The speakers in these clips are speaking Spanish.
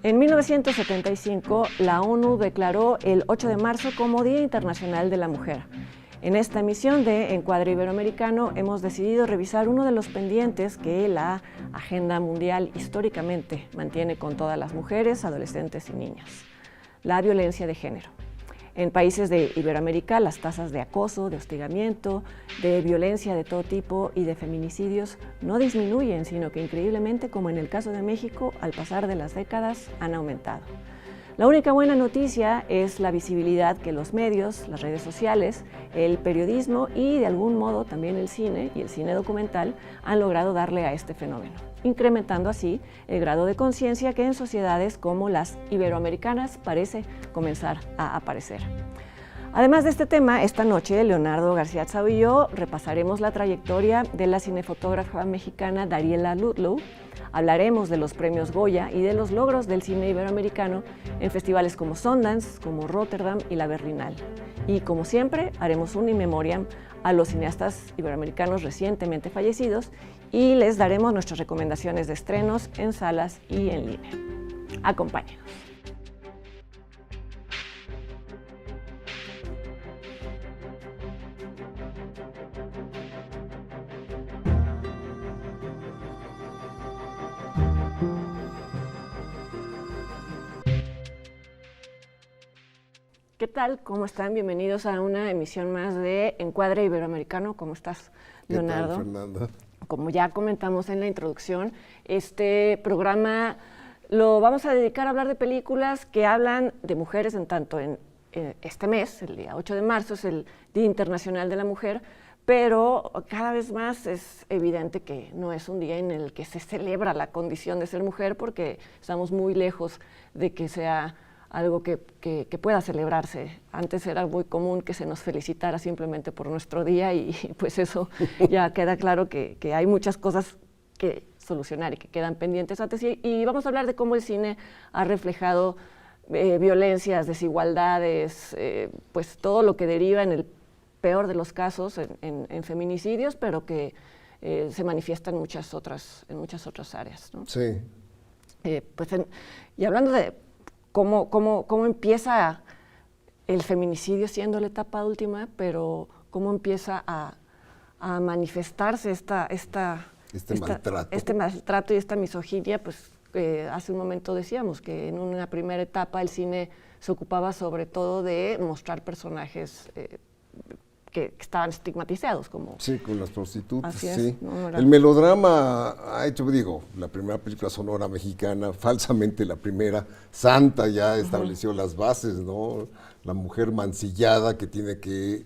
En 1975, la ONU declaró el 8 de marzo como Día Internacional de la Mujer. En esta emisión de Encuadre Iberoamericano hemos decidido revisar uno de los pendientes que la agenda mundial históricamente mantiene con todas las mujeres, adolescentes y niñas: la violencia de género. En países de Iberoamérica, las tasas de acoso, de hostigamiento, de violencia de todo tipo y de feminicidios no disminuyen, sino que increíblemente, como en el caso de México, al pasar de las décadas han aumentado. La única buena noticia es la visibilidad que los medios, las redes sociales, el periodismo y de algún modo también el cine y el cine documental han logrado darle a este fenómeno, incrementando así el grado de conciencia que en sociedades como las iberoamericanas parece comenzar a aparecer. Además de este tema, esta noche Leonardo García Tsao y yo repasaremos la trayectoria de la cinefotógrafa mexicana Dariela Ludlow. Hablaremos de los premios Goya y de los logros del cine iberoamericano en festivales como Sundance, como Rotterdam y la Berlinale. Y como siempre, haremos un in memoriam a los cineastas iberoamericanos recientemente fallecidos y les daremos nuestras recomendaciones de estrenos en salas y en línea. Acompáñenos. ¿Qué tal? ¿Cómo están? Bienvenidos a una emisión más de Encuadre Iberoamericano. ¿Cómo estás, Leonardo? ¿Qué tal, Fernanda? Como ya comentamos en la introducción, este programa lo vamos a dedicar a hablar de películas que hablan de mujeres, en tanto en este mes, el día 8 de marzo, es el Día Internacional de la Mujer, pero cada vez más es evidente que no es un día en el que se celebra la condición de ser mujer, porque estamos muy lejos de que sea algo que pueda celebrarse. Antes era muy común que se nos felicitara simplemente por nuestro día y pues eso ya queda claro que hay muchas cosas que solucionar y que quedan pendientes antes. Y vamos a hablar de cómo el cine ha reflejado violencias, desigualdades, pues todo lo que deriva en el peor de los casos en feminicidios, pero que se manifiesta en muchas otras áreas, ¿no? Sí. Y hablando de cómo empieza el feminicidio siendo la etapa última, pero cómo empieza a manifestarse este maltrato y esta misoginia, pues hace un momento decíamos que en una primera etapa el cine se ocupaba sobre todo de mostrar personajes que estaban estigmatizados, como... Sí, con las prostitutas, así es, sí. ¿no? El melodrama ha hecho, la primera película sonora mexicana, falsamente la primera, Santa ya estableció las bases, ¿no? La mujer mancillada que tiene que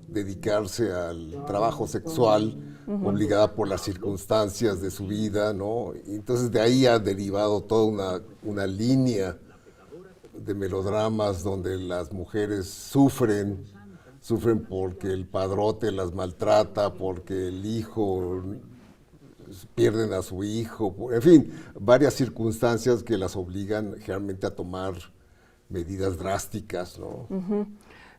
dedicarse al trabajo sexual, obligada por las circunstancias de su vida, ¿no? Y entonces de ahí ha derivado toda una línea de melodramas donde las mujeres sufren porque el padrote las maltrata, porque el hijo, pierden a su hijo, en fin, varias circunstancias que las obligan generalmente a tomar medidas drásticas, ¿no?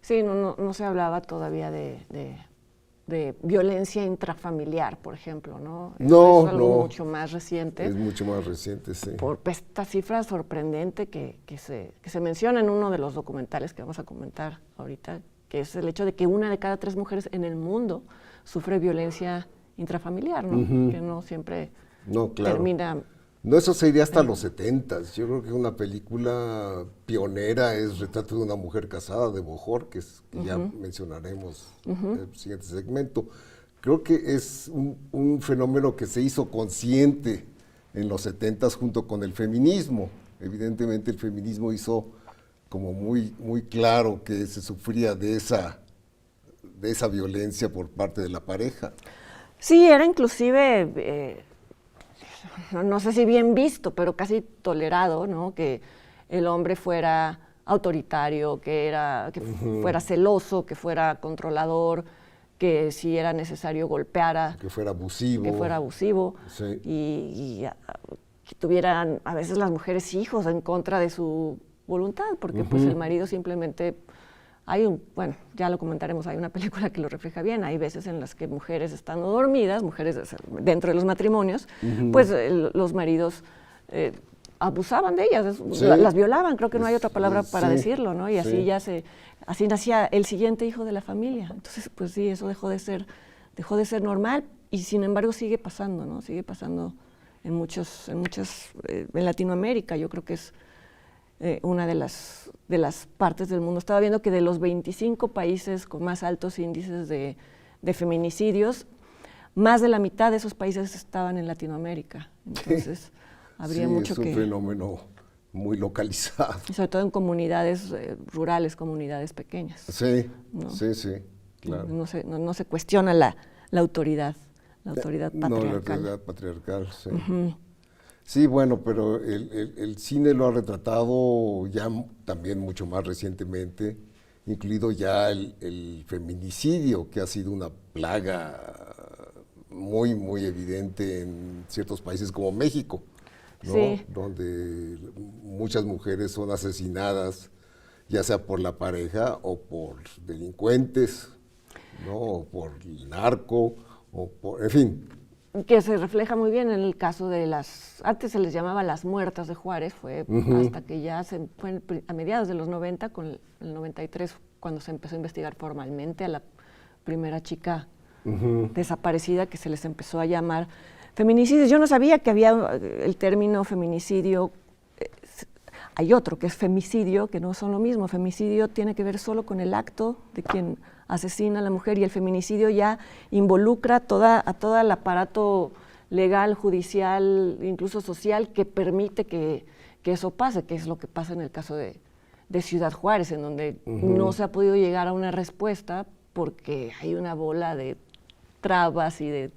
Sí, no se hablaba todavía de violencia intrafamiliar, por ejemplo, ¿no? No, es algo mucho más reciente. Es mucho más reciente, sí. Por esta cifra sorprendente que se menciona en uno de los documentales que vamos a comentar ahorita, que es el hecho de que 1 de cada 3 mujeres en el mundo sufre violencia intrafamiliar, ¿no? Que no siempre termina... No, eso sería hasta los 70s. Yo creo que una película pionera es Retrato de una mujer casada, de Bojorquez, que ya mencionaremos en el siguiente segmento. Creo que es un fenómeno que se hizo consciente en los 70s junto con el feminismo. Evidentemente el feminismo hizo como muy claro que se sufría de esa violencia por parte de la pareja. Sí, era inclusive, no sé si bien visto, pero casi tolerado, ¿no? Que el hombre fuera autoritario, que fuera celoso, que fuera controlador, que si era necesario golpeara. Que fuera abusivo. Sí. Y que tuvieran a veces las mujeres hijos en contra de su voluntad, porque pues el marido simplemente, ya lo comentaremos, hay una película que lo refleja bien, hay veces en las que mujeres estando dormidas, mujeres dentro de los matrimonios, pues los maridos abusaban de ellas, Sí. las violaban, creo que no hay otra palabra para Sí, decirlo, ¿no? Y así sí. así nacía el siguiente hijo de la familia. Entonces, pues sí, eso dejó de ser normal y sin embargo sigue pasando, ¿no? Sigue pasando en Latinoamérica. Yo creo que es una de las partes del mundo. Estaba viendo que de los 25 países con más altos índices de feminicidios, más de la mitad de esos países estaban en Latinoamérica. Entonces, habría mucho que... es un fenómeno muy localizado. Y sobre todo en comunidades rurales, comunidades pequeñas. Sí, ¿no? sí, claro. No se cuestiona la autoridad patriarcal. No, la autoridad patriarcal, sí. Sí, bueno, pero el cine lo ha retratado ya también mucho más recientemente, incluido ya el feminicidio, que ha sido una plaga muy, muy evidente en ciertos países como México, ¿no? Sí. Donde muchas mujeres son asesinadas, ya sea por la pareja o por delincuentes, ¿no? O por el narco, en fin. Que se refleja muy bien en el caso de antes se les llamaba las muertas de Juárez, fue hasta que ya fue a mediados de los 90, con el 93, cuando se empezó a investigar formalmente a la primera chica desaparecida, que se les empezó a llamar feminicidios. Yo no sabía que había el término feminicidio. Hay otro que es femicidio, que no son lo mismo. Femicidio tiene que ver solo con el acto de quien asesina a la mujer, y el feminicidio ya involucra a todo el aparato legal, judicial, incluso social, que permite que eso pase, que es lo que pasa en el caso de Ciudad Juárez, en donde no se ha podido llegar a una respuesta porque hay una bola de trabas y de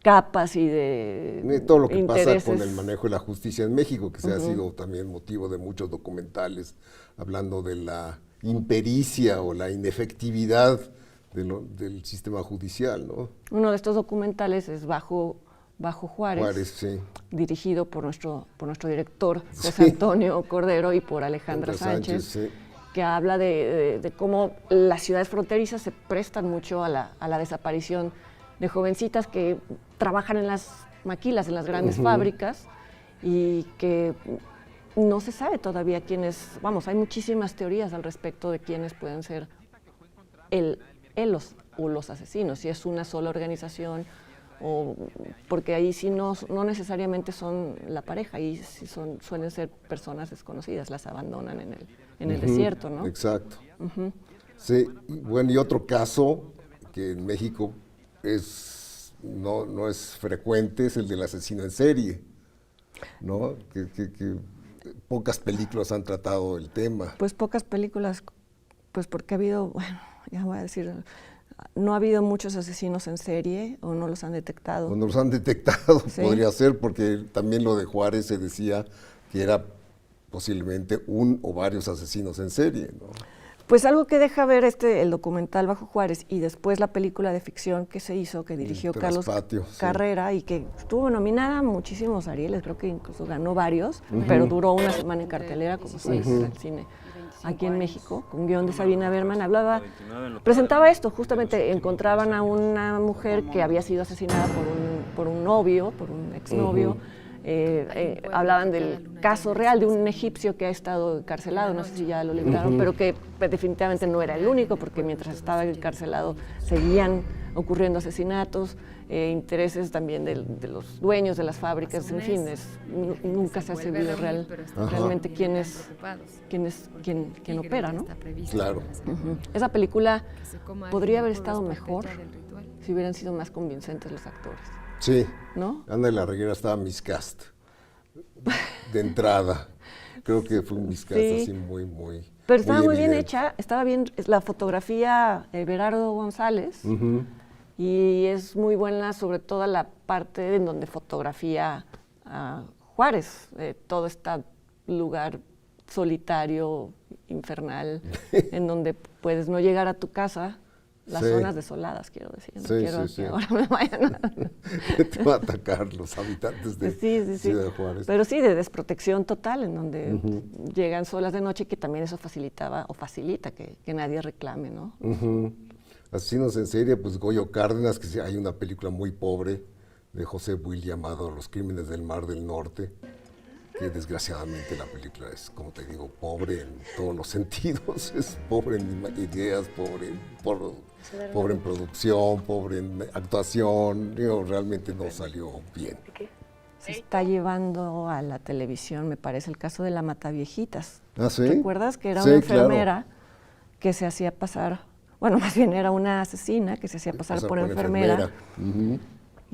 capas y de todo lo que intereses. pasa con el manejo de la justicia en México, que se ha sido también motivo de muchos documentales hablando de la impericia o la inefectividad del sistema judicial, ¿no? Uno de estos documentales es Bajo Juárez, sí. Dirigido por nuestro director José Antonio Cordero y por Alejandra Sánchez, sí. Que habla de cómo las ciudades fronterizas se prestan mucho a la desaparición de jovencitas que trabajan en las maquilas, en las grandes fábricas, y que no se sabe todavía quiénes, hay muchísimas teorías al respecto de quiénes pueden ser los asesinos, si es una sola organización, porque ahí sí no necesariamente son la pareja, ahí sí suelen ser personas desconocidas, las abandonan en el desierto, ¿no? Exacto. Sí, y otro caso que en México no es frecuente es el del asesino en serie, ¿no? Que pocas películas han tratado el tema. Pues pocas películas, pues porque ha habido, ya voy a decir, no ha habido muchos asesinos en serie, o no los han detectado. O no los han detectado, ¿Sí? Podría ser, porque también lo de Juárez se decía que era posiblemente un o varios asesinos en serie, ¿no? Pues algo que deja ver el documental Bajo Juárez, y después la película de ficción que se hizo, que dirigió Carlos Carrera, y que estuvo nominada a muchísimos Arieles, creo que incluso ganó varios, pero duró una semana en cartelera, como se dice en el cine aquí en México, con guión de Sabina Berman. Presentaba esto, justamente encontraban a una mujer que había sido asesinada por un novio, por un exnovio. Hablaban del caso real de un egipcio que ha estado encarcelado, no sé si ya lo liberaron, pero que definitivamente no era el único, porque mientras estaba encarcelado seguían ocurriendo asesinatos, intereses también de los dueños de las fábricas, en fin, nunca se ha sabido realmente quién opera, ¿no? Claro. Esa película podría haber estado mejor si hubieran sido más convincentes los actores. Sí, ¿no? Ana de la Reguera estaba miscast de entrada. Creo que fue un miscast así muy. Pero estaba muy bien hecha, estaba bien la fotografía Berardo González, y es muy buena sobre todo la parte en donde fotografía a Juárez, todo este lugar solitario, infernal, en donde puedes no llegar a tu casa. Las zonas desoladas, quiero decir. No quiero que ahora me vayan Te va a atacar los habitantes de Ciudad Juárez. Pero sí, de desprotección total, en donde llegan solas de noche, que también eso facilita que nadie reclame, ¿no? Asesinos en serie, pues Goyo Cárdenas, que hay una película muy pobre de José Buil llamado Los Crímenes del Mar del Norte, que desgraciadamente la película es, como te digo, pobre en todos los sentidos, es pobre en ideas, pobre en producción, pobre en actuación, digo, realmente no salió bien. Se está llevando a la televisión, me parece, el caso de la Mataviejitas. ¿Ah, sí? ¿Recuerdas que era Sí, una enfermera claro. que se hacía pasar, bueno, más bien era una asesina que se hacía pasar por enfermera? Ujú.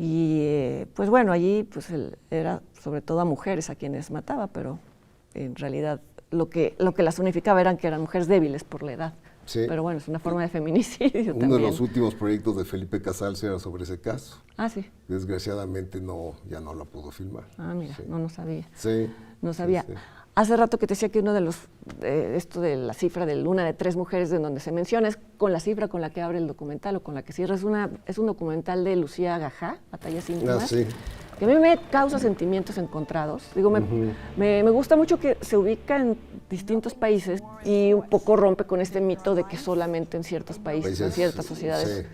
Y pues bueno, allí pues era sobre todo a mujeres a quienes mataba, pero en realidad lo que las unificaba eran que eran mujeres débiles por la edad. Sí. Pero bueno, es una forma de feminicidio Uno también. de los últimos proyectos de Felipe Casals era sobre ese caso. Ah, sí. Desgraciadamente ya no la pudo filmar. Ah, mira, Sí. no sabía. Sí. No sabía. Sí, sí. Hace rato que te decía que uno de los, esto de la cifra de una de 3 mujeres en donde se menciona es con la cifra con la que abre el documental o con la que cierra. Es un documental de Lucía Gajá, Batallas íntimas, Ah, sí. que a mí me causa sentimientos encontrados. Digo, me gusta mucho que se ubica en distintos países y un poco rompe con este mito de que solamente en ciertos países, en ciertas sociedades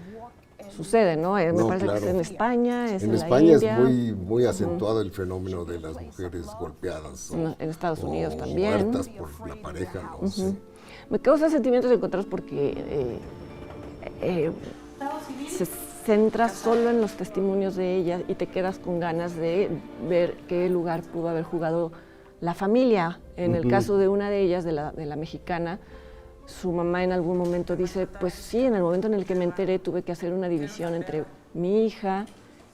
sucede, ¿no? Me No, parece claro. que es en España, es en la España India, es muy acentuado el fenómeno de las mujeres golpeadas. en Estados Unidos o también. muertas por la pareja, ¿no? Sí. Me causa sentimientos encontrados porque se centra solo en los testimonios de ella y te quedas con ganas de ver qué lugar pudo haber jugado la familia. En el caso de una de ellas, de la mexicana, su mamá en algún momento dice, pues sí, en el momento en el que me enteré tuve que hacer una división entre mi hija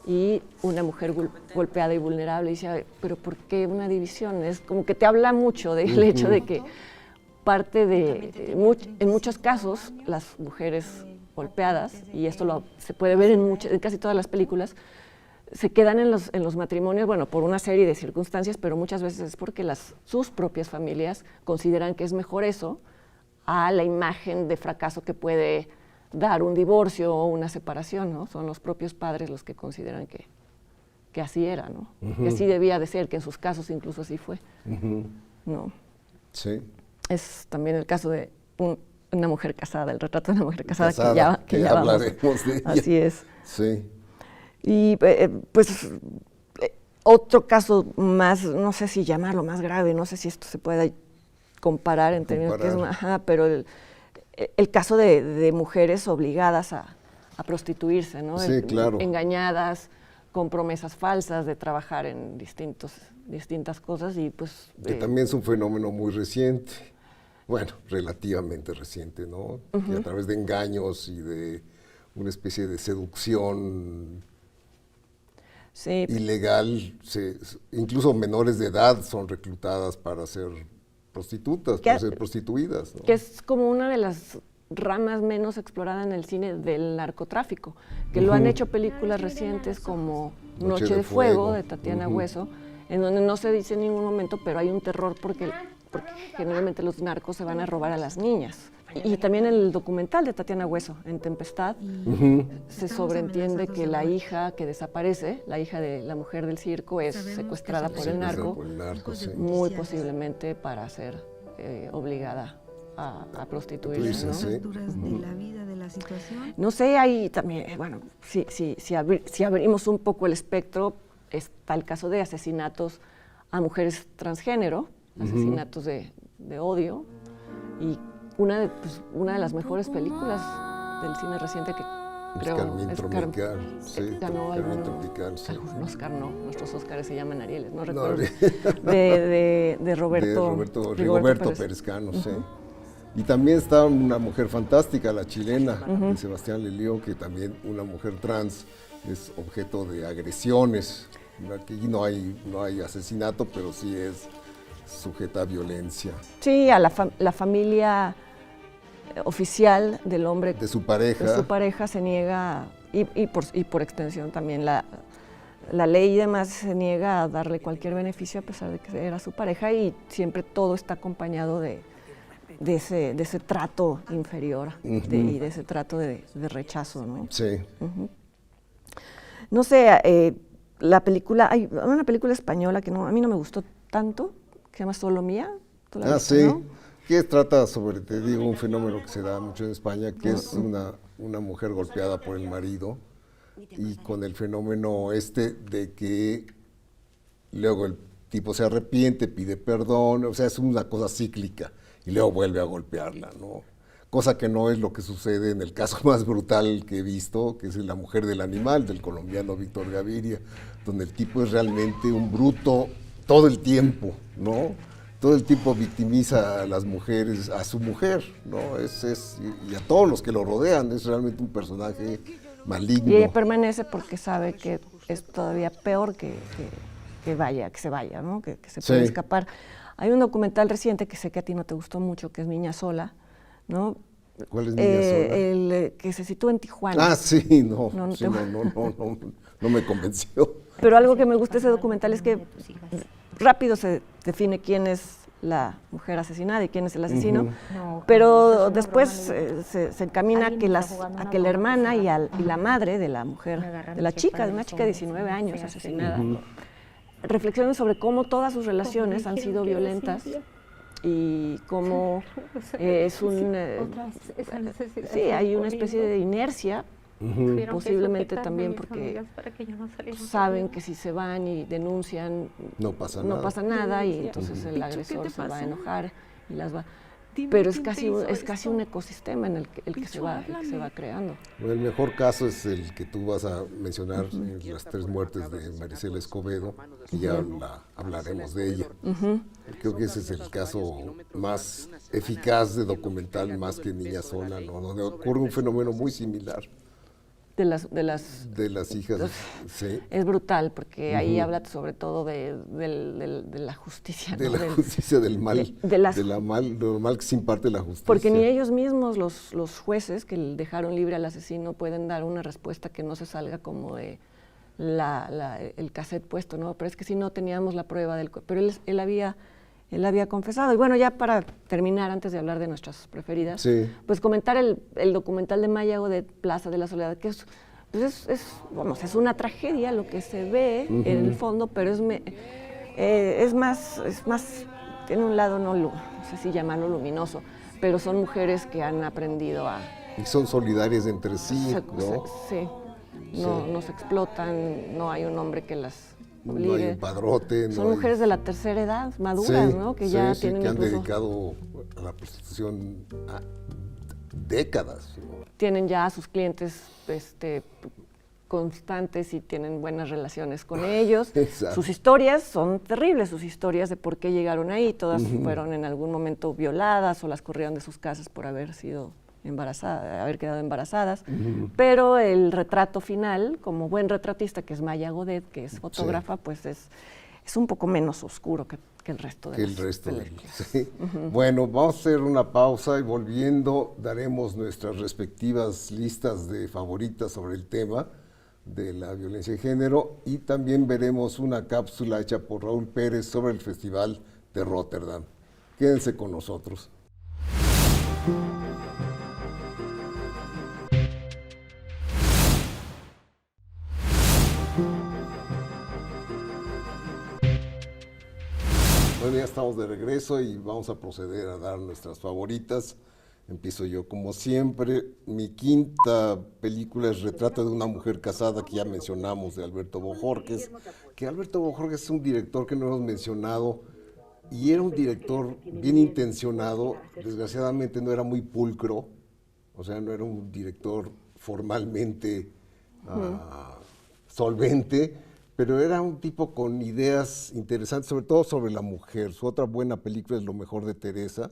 y una mujer golpeada y vulnerable. Y dice, pero ¿por qué una división? Es como que te habla mucho del hecho de que parte en muchos casos, las mujeres golpeadas, y esto se puede ver en casi todas las películas, se quedan en los matrimonios, bueno, por una serie de circunstancias, pero muchas veces es porque sus propias familias consideran que es mejor eso a la imagen de fracaso que puede dar un divorcio o una separación, ¿no? Son los propios padres los que consideran que así era, ¿no? Que así debía de ser, que en sus casos incluso así fue, ¿no? Sí. Es también el caso de una mujer casada, el retrato de una mujer casada, que ya ya vamos. hablaremos de ella. Así es. Sí. Y pues otro caso más, no sé si llamarlo más grave, no sé si esto se puede comparar en términos que es pero el caso de mujeres obligadas a prostituirse, ¿no? Sí, claro. Engañadas, con promesas falsas de trabajar en distintas cosas y pues... Que también es un fenómeno muy reciente, bueno, relativamente reciente, ¿no? Que a través de engaños y de una especie de seducción ilegal, incluso menores de edad son reclutadas para ser prostitutas, para ser prostituidas, ¿no? Que es como una de las ramas menos exploradas en el cine del narcotráfico, que lo han hecho películas recientes como Noche de Fuego, de Tatiana Hueso, en donde no se dice en ningún momento, pero hay un terror porque generalmente los narcos se van a robar a las niñas. Y también el documental de Tatiana Hueso, en Tempestad, se sobreentiende que la hija que desaparece, la hija de la mujer del circo, es secuestrada por el narco, muy posiblemente para ser obligada a prostituirse, ¿no? Sí. No sé, ahí también, bueno, si abrimos un poco el espectro, está el caso de asesinatos a mujeres transgénero, asesinatos de odio, y una de las mejores películas del cine reciente que creo Carmín Tropical, ganó algún Oscar, no, nuestros Oscars se llaman Arieles, no recuerdo, de Rigoberto Perezcano, sí. Y también está una mujer fantástica, la chilena, de Sebastián Lelio, que también una mujer trans es objeto de agresiones. Aquí no hay asesinato, pero sí es sujeta a violencia. Sí, a la familia oficial del hombre de su pareja se niega, y por extensión también la ley y demás se niega a darle cualquier beneficio a pesar de que era su pareja, y siempre todo está acompañado de ese trato inferior y de ese trato de rechazo, ¿no? Sí. No sé, la película, hay una película española que a mí no me gustó tanto, que se llama Solo Mía. ¿Tú la viste, no? Que trata sobre, te digo, un fenómeno que se da mucho en España, que es una mujer golpeada por el marido, y con el fenómeno de que luego tipo se arrepiente, pide perdón, o sea, es una cosa cíclica y luego vuelve a golpearla, ¿no? Cosa que no es lo que sucede en el caso más brutal que he visto, que es La mujer del animal, del colombiano Víctor Gaviria, donde el tipo es realmente un bruto todo el tiempo, ¿no? Todo el tiempo victimiza a las mujeres, a su mujer, ¿no? Y a todos los que lo rodean, es realmente un personaje maligno. Y ella permanece porque sabe que es todavía peor que se vaya, ¿no? Que se puede escapar. Hay un documental reciente que sé que a ti no te gustó mucho, que es Niña Sola, ¿no? ¿Cuál es Niña Sola? El que se sitúa en Tijuana. Ah, sí, no me convenció. Pero algo que me gusta de ese documental es que rápido se define quién es la mujer asesinada y quién es el asesino, pero después se encamina a que la hermana y la madre de la mujer, de una chica de 19 años asesinada, reflexionan sobre cómo todas sus relaciones han sido violentas y cómo es hay una especie de inercia. Posiblemente también porque saben que si se van y denuncian no pasa nada y entonces el agresor se va a enojar y las va. Pero es casi un ecosistema en el que se va creando. Bueno, el mejor caso es el que tú vas a mencionar, las 3 muertes de Marisela Escobedo, que ya hablaremos de ella. Creo que ese es el caso más eficaz de documental, más que Niña Sola, ¿no? Donde ocurre un fenómeno muy similar. De las hijas, sí. Es brutal, porque ahí habla sobre todo de la justicia. De la justicia, del mal, lo mal que se imparte la justicia. Porque ni ellos mismos, los jueces que dejaron libre al asesino, pueden dar una respuesta que no se salga como de el cassette puesto, ¿no? Pero es que si no teníamos la prueba pero él había confesado. Y bueno, ya para terminar, antes de hablar de nuestras preferidas, pues comentar el documental de Maya Godet, Plaza de la Soledad, que es una tragedia lo que se ve en el fondo, pero es más, tiene un lado no sé si llamarlo luminoso, pero son mujeres que han aprendido a... Y son solidarias entre sí, ¿no? Sí, no se explotan, no hay un hombre que las... No hay un padrote. Son mujeres de la tercera edad, maduras, ¿no? Que ya tienen que han dedicado a la prostitución a décadas, ¿no? Tienen ya a sus clientes constantes y tienen buenas relaciones con ellos. Exacto. Sus historias son terribles, sus historias de por qué llegaron ahí. Todas fueron en algún momento violadas o las corrieron de sus casas por haber quedado embarazadas, pero el retrato final, como buen retratista, que es Maya Godet, que es fotógrafa, pues es un poco menos oscuro que el resto de Sí. Bueno, vamos a hacer una pausa y volviendo daremos nuestras respectivas listas de favoritas sobre el tema de la violencia de género y también veremos una cápsula hecha por Raúl Pérez sobre el Festival de Rotterdam. Quédense con nosotros. Bueno, ya estamos de regreso y vamos a proceder a dar nuestras favoritas. Empiezo yo, como siempre. Mi quinta película es Retrato de una mujer casada, que ya mencionamos, de Alberto Bojorges. Que Alberto Bojorges es un director que no hemos mencionado y era un director bien intencionado. Desgraciadamente no era muy pulcro, o sea, no era un director formalmente solvente, pero era un tipo con ideas interesantes, sobre todo sobre la mujer. Su otra buena película es Lo mejor de Teresa,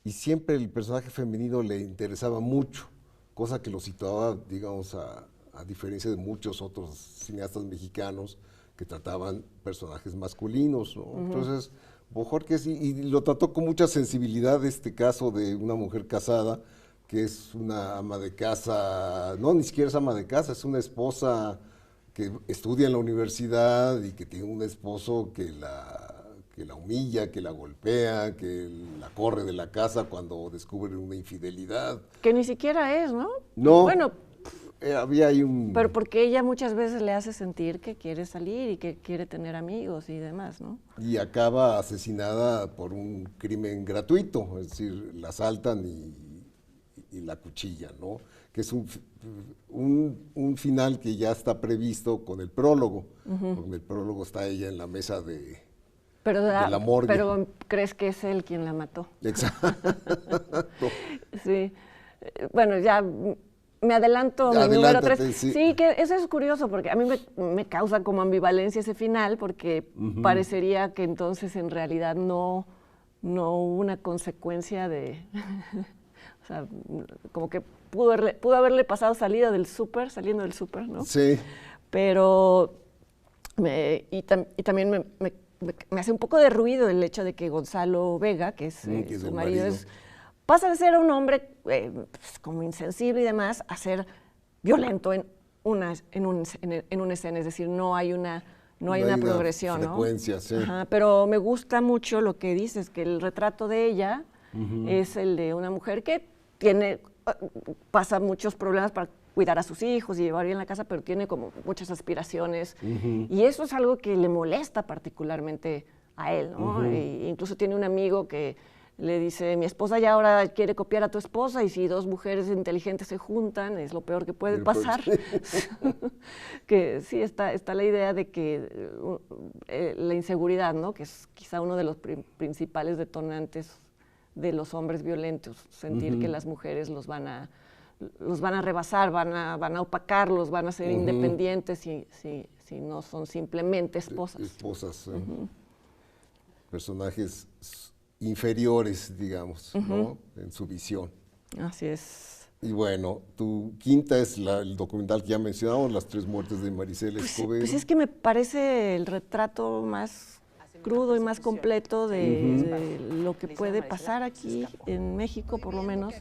y siempre el personaje femenino le interesaba mucho, cosa que lo situaba, digamos, a diferencia de muchos otros cineastas mexicanos que trataban personajes masculinos, ¿no? Entonces, Bojorges, y lo trató con mucha sensibilidad este caso de una mujer casada, que es una ama de casa, no, ni siquiera es ama de casa, es una esposa que estudia en la universidad y que tiene un esposo que la humilla, que la golpea, que la corre de la casa cuando descubre una infidelidad. Que ni siquiera es, ¿no? No, bueno, había ahí un... Pero porque ella muchas veces le hace sentir que quiere salir y que quiere tener amigos y demás, ¿no? Y acaba asesinada por un crimen gratuito, es decir, la asaltan y la cuchillan, ¿no? Que es un final que ya está previsto con el prólogo, porque en el prólogo está ella en la mesa de de la morgue. Pero crees que es él quien la mató. Exacto. Sí. Bueno, ya me adelanto mi número 3. Sí, que eso es curioso, porque a mí me causa como ambivalencia ese final, porque parecería que entonces en realidad no hubo una consecuencia de... o sea, como que pudo haberle pasado saliendo del súper, ¿no? Sí. Pero... y también me hace un poco de ruido el hecho de que Gonzalo Vega, que es su marido, pasa de ser un hombre pues, como insensible y demás, a ser violento en una escena, es decir, no hay una progresión, ¿no? Frecuencia, sí. Ajá, pero me gusta mucho lo que dices, que el retrato de ella es el de una mujer que pasa muchos problemas para cuidar a sus hijos y llevar bien la casa, pero tiene como muchas aspiraciones. Y eso es algo que le molesta particularmente a él, ¿no? E incluso tiene un amigo que le dice, mi esposa ya ahora quiere copiar a tu esposa, y si dos mujeres inteligentes se juntan, es lo peor que puede pasar. Que sí, está la idea de que la inseguridad, ¿no? Que es quizá uno de los principales detonantes de los hombres violentos, sentir que las mujeres los van a rebasar, van a opacarlos, van a ser independientes si no son simplemente esposas. Esposas, personajes inferiores, digamos, ¿no? En su visión. Así es. Y bueno, tu quinta es el documental que ya mencionamos, Las tres muertes de Maricela Escobedo. Pues es que me parece el retrato más crudo y más completo de lo que puede pasar aquí en México, por lo menos,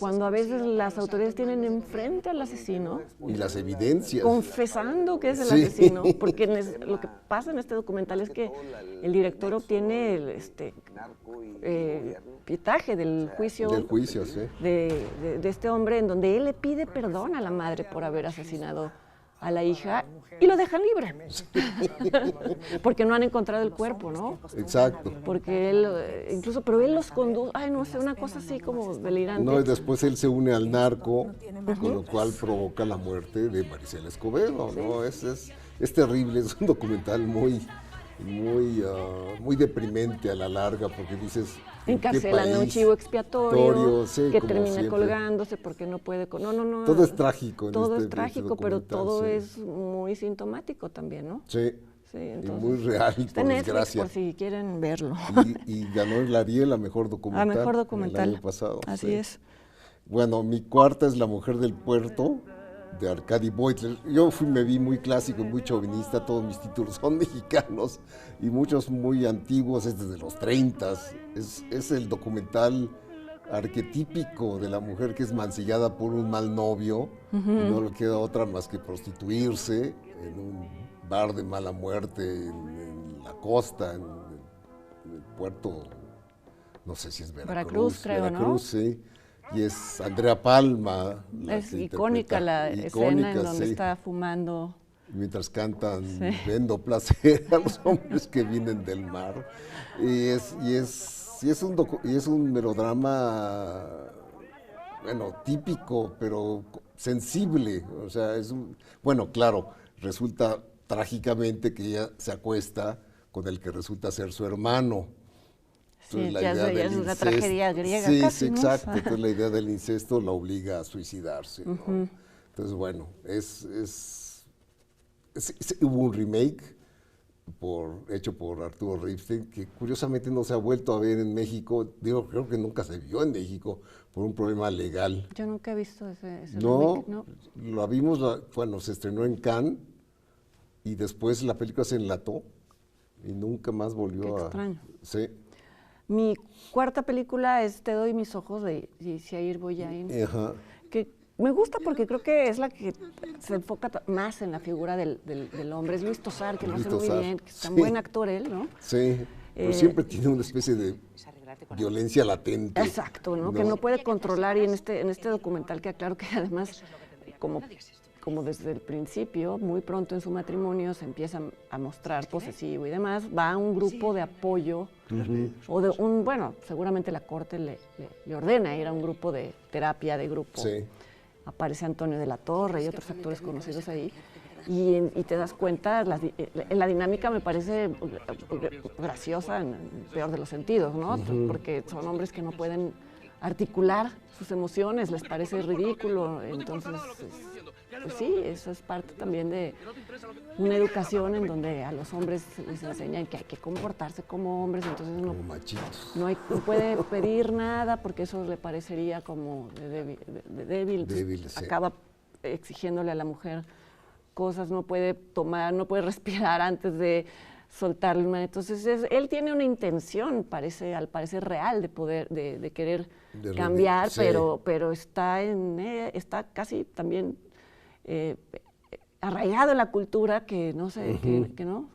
cuando a veces las autoridades tienen enfrente al asesino. Y las evidencias. Confesando que es el asesino, porque lo que pasa en este documental es que el director obtiene el pietaje del juicio, sí. de este hombre, en donde él le pide perdón a la madre por haber asesinado a la hija y lo dejan libre. Porque no han encontrado el cuerpo, ¿no? Exacto. Porque él, pero él los conduce, no sé, una cosa así como delirante. No, y después él se une al narco, con lo cual provoca la muerte de Maricela Escobedo, ¿no? Es terrible, es un documental muy deprimente a la larga, porque dices... Encarcelan a un chivo expiatorio, sí, que termina siempre colgándose porque no puede... No. Todo es trágico. Todo es trágico, pero todo es muy sintomático también, ¿no? Sí, entonces, y muy real, está por en Netflix, desgracia. por si quieren verlo. Y ganó el Ariel a Mejor Documental. El año pasado. Así es. Bueno, mi cuarta es La mujer del puerto, de Arcadi Beutler. Yo me vi muy clásico y muy chauvinista, todos mis títulos son mexicanos y muchos muy antiguos, es desde los 30. Es el documental arquetípico de la mujer que es mancillada por un mal novio y no le queda otra más que prostituirse en un bar de mala muerte en la costa, en el puerto, no sé si es Veracruz, creo, ¿no? Sí. Y es Andrea Palma. Es icónica la escena en donde está fumando. Mientras cantan Vendo placer a los hombres que vienen del mar. Y es un melodrama, bueno, típico, pero sensible. O sea, claro, resulta trágicamente que ella se acuesta con el que resulta ser su hermano. Entonces, ya es una tragedia griega casi, sí, ¿no? exacto. Entonces la idea del incesto la obliga a suicidarse, ¿no? Entonces, bueno, hubo un remake hecho por Arturo Ripstein, que curiosamente no se ha vuelto a ver en México. Creo que nunca se vio en México por un problema legal. Yo nunca he visto ese remake. No, la vimos, se estrenó en Cannes y después la película se enlató y nunca más volvió. Qué extraño. Sí. Mi cuarta película es Te doy mis ojos, de Yair Boyain, que me gusta porque creo que es la que se enfoca más en la figura del hombre. Es Luis Tosar, que lo hace muy bien, que es tan buen actor él, ¿no? Sí, pero siempre tiene una especie de violencia latente. Exacto, ¿no? Que no puede controlar, y en este documental que aclaro que además, como desde el principio, muy pronto en su matrimonio se empieza a mostrar posesivo y demás, va a un grupo de apoyo, o seguramente la corte le ordena ir a un grupo de terapia de grupo. Sí. Aparece Antonio de la Torre y otros actores conocidos ahí. y te das cuenta, la dinámica me parece graciosa en el peor de los sentidos, ¿no? Porque son hombres que no pueden articular sus emociones, les parece ridículo, entonces, pues sí, eso es parte también de una educación en donde a los hombres les enseñan que hay que comportarse como hombres, entonces como machitos. No puede pedir nada porque eso le parecería como débil, Sí. Acaba exigiéndole a la mujer cosas, no puede tomar, no puede respirar antes de soltarle una. Entonces él tiene una intención, al parecer real, de querer cambiar, sí. pero está casi también arraigado en la cultura que no sé,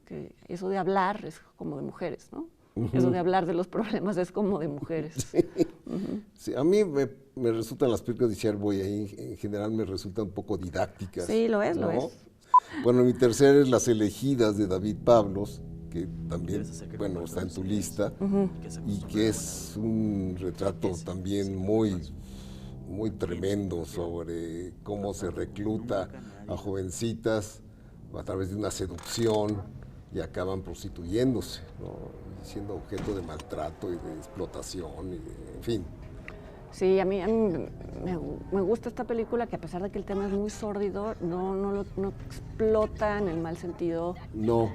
que eso de hablar es como de mujeres, ¿no? Eso de hablar de los problemas es como de mujeres. Sí. Sí, a mí me resultan las películas de Sherboy ahí, en general me resultan un poco didácticas. Sí, lo es. Bueno, mi tercera es Las elegidas de David Pablos, que también, bueno, está en tu lista, y que es un retrato también muy tremendo sobre cómo se recluta a jovencitas a través de una seducción y acaban prostituyéndose, ¿no? Siendo objeto de maltrato y de explotación, en fin. Sí, a mí me gusta esta película que a pesar de que el tema es muy sórdido, no explota en el mal sentido. No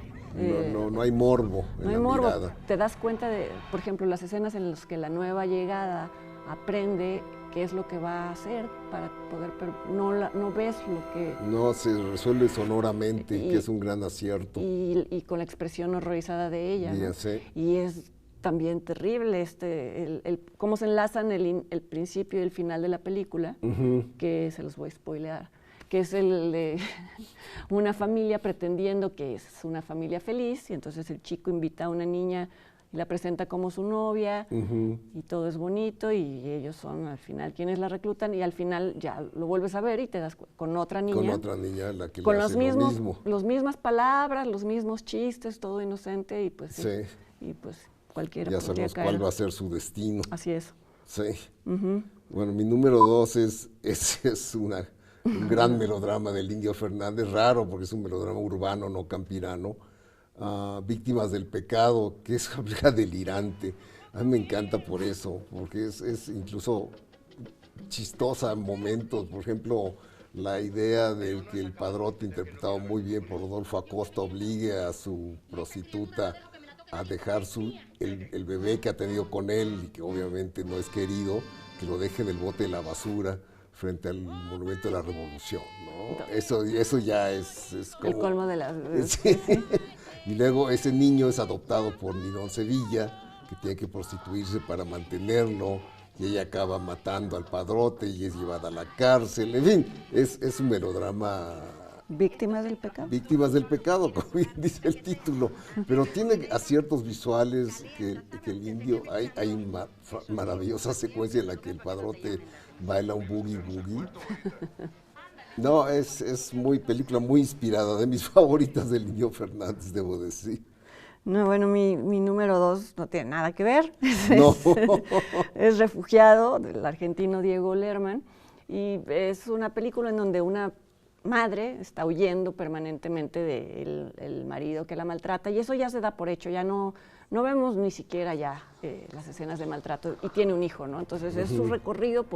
hay morbo en la mirada. Te das cuenta de, por ejemplo, las escenas en las que la nueva llegada aprende qué es lo que va a hacer para poder, pero no ves lo que... No, se resuelve sonoramente, que es un gran acierto. Y con la expresión horrorizada de ella, ¿no? Sí. Y es también terrible cómo se enlazan el principio y el final de la película, que se los voy a spoilear, que es el de una familia pretendiendo que es una familia feliz, y entonces el chico invita a una niña y la presenta como su novia, y todo es bonito, y ellos son al final quienes la reclutan, y al final ya lo vuelves a ver y te das con otra niña. Con otra niña, la que con le hace lo mismo. Las mismas palabras, los mismos chistes, todo inocente, y pues sí. Y pues cualquiera ya sabemos caer. cuál va a ser su destino. Así es. Sí. Bueno, mi número 2 es un gran melodrama del Indio Fernández, raro porque es un melodrama urbano, no campirano. Víctimas del pecado, que es una película delirante. A mí me encanta por eso, porque es incluso chistosa en momentos. Por ejemplo, la idea de que el padrote, interpretado muy bien por Rodolfo Acosta, obligue a su prostituta a dejar el bebé que ha tenido con él y que obviamente no es querido, que lo deje en el bote de la basura frente al Monumento de la Revolución, ¿no? Eso ya es como... El colmo de la... Sí. Y luego ese niño es adoptado por Ninón Sevilla, que tiene que prostituirse para mantenerlo, y ella acaba matando al padrote y es llevada a la cárcel. En fin, es un melodrama... Víctimas del pecado. Víctimas del pecado, como bien dice el título. Pero tiene aciertos visuales que el indio... Hay una maravillosa secuencia en la que el padrote baila un boogie boogie. No, es película muy inspirada, de mis favoritas del Indio Fernández, debo decir. No, bueno, mi número 2 no tiene nada que ver. No. Es Refugiado, del argentino Diego Lerman, y es una película en donde una madre está huyendo permanentemente del marido que la maltrata, y eso ya se da por hecho, ya no vemos ni siquiera ya las escenas de maltrato, y tiene un hijo, ¿no? Entonces es su recorrido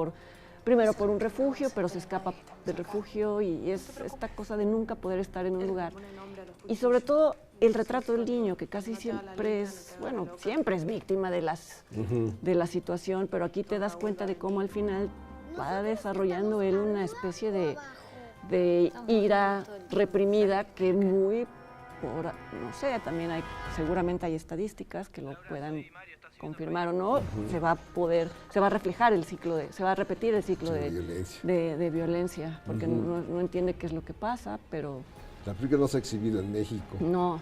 primero por un refugio, pero se escapa del refugio, y es esta cosa de nunca poder estar en un lugar. Y sobre todo el retrato del niño, que casi siempre es víctima de la situación, pero aquí te das cuenta de cómo al final va desarrollando él una especie de ira reprimida que no sé, también seguramente hay estadísticas que lo puedan confirmar o no, se va a reflejar se va a repetir el ciclo de violencia, porque no entiende qué es lo que pasa, pero... La película no se ha exhibido en México. No.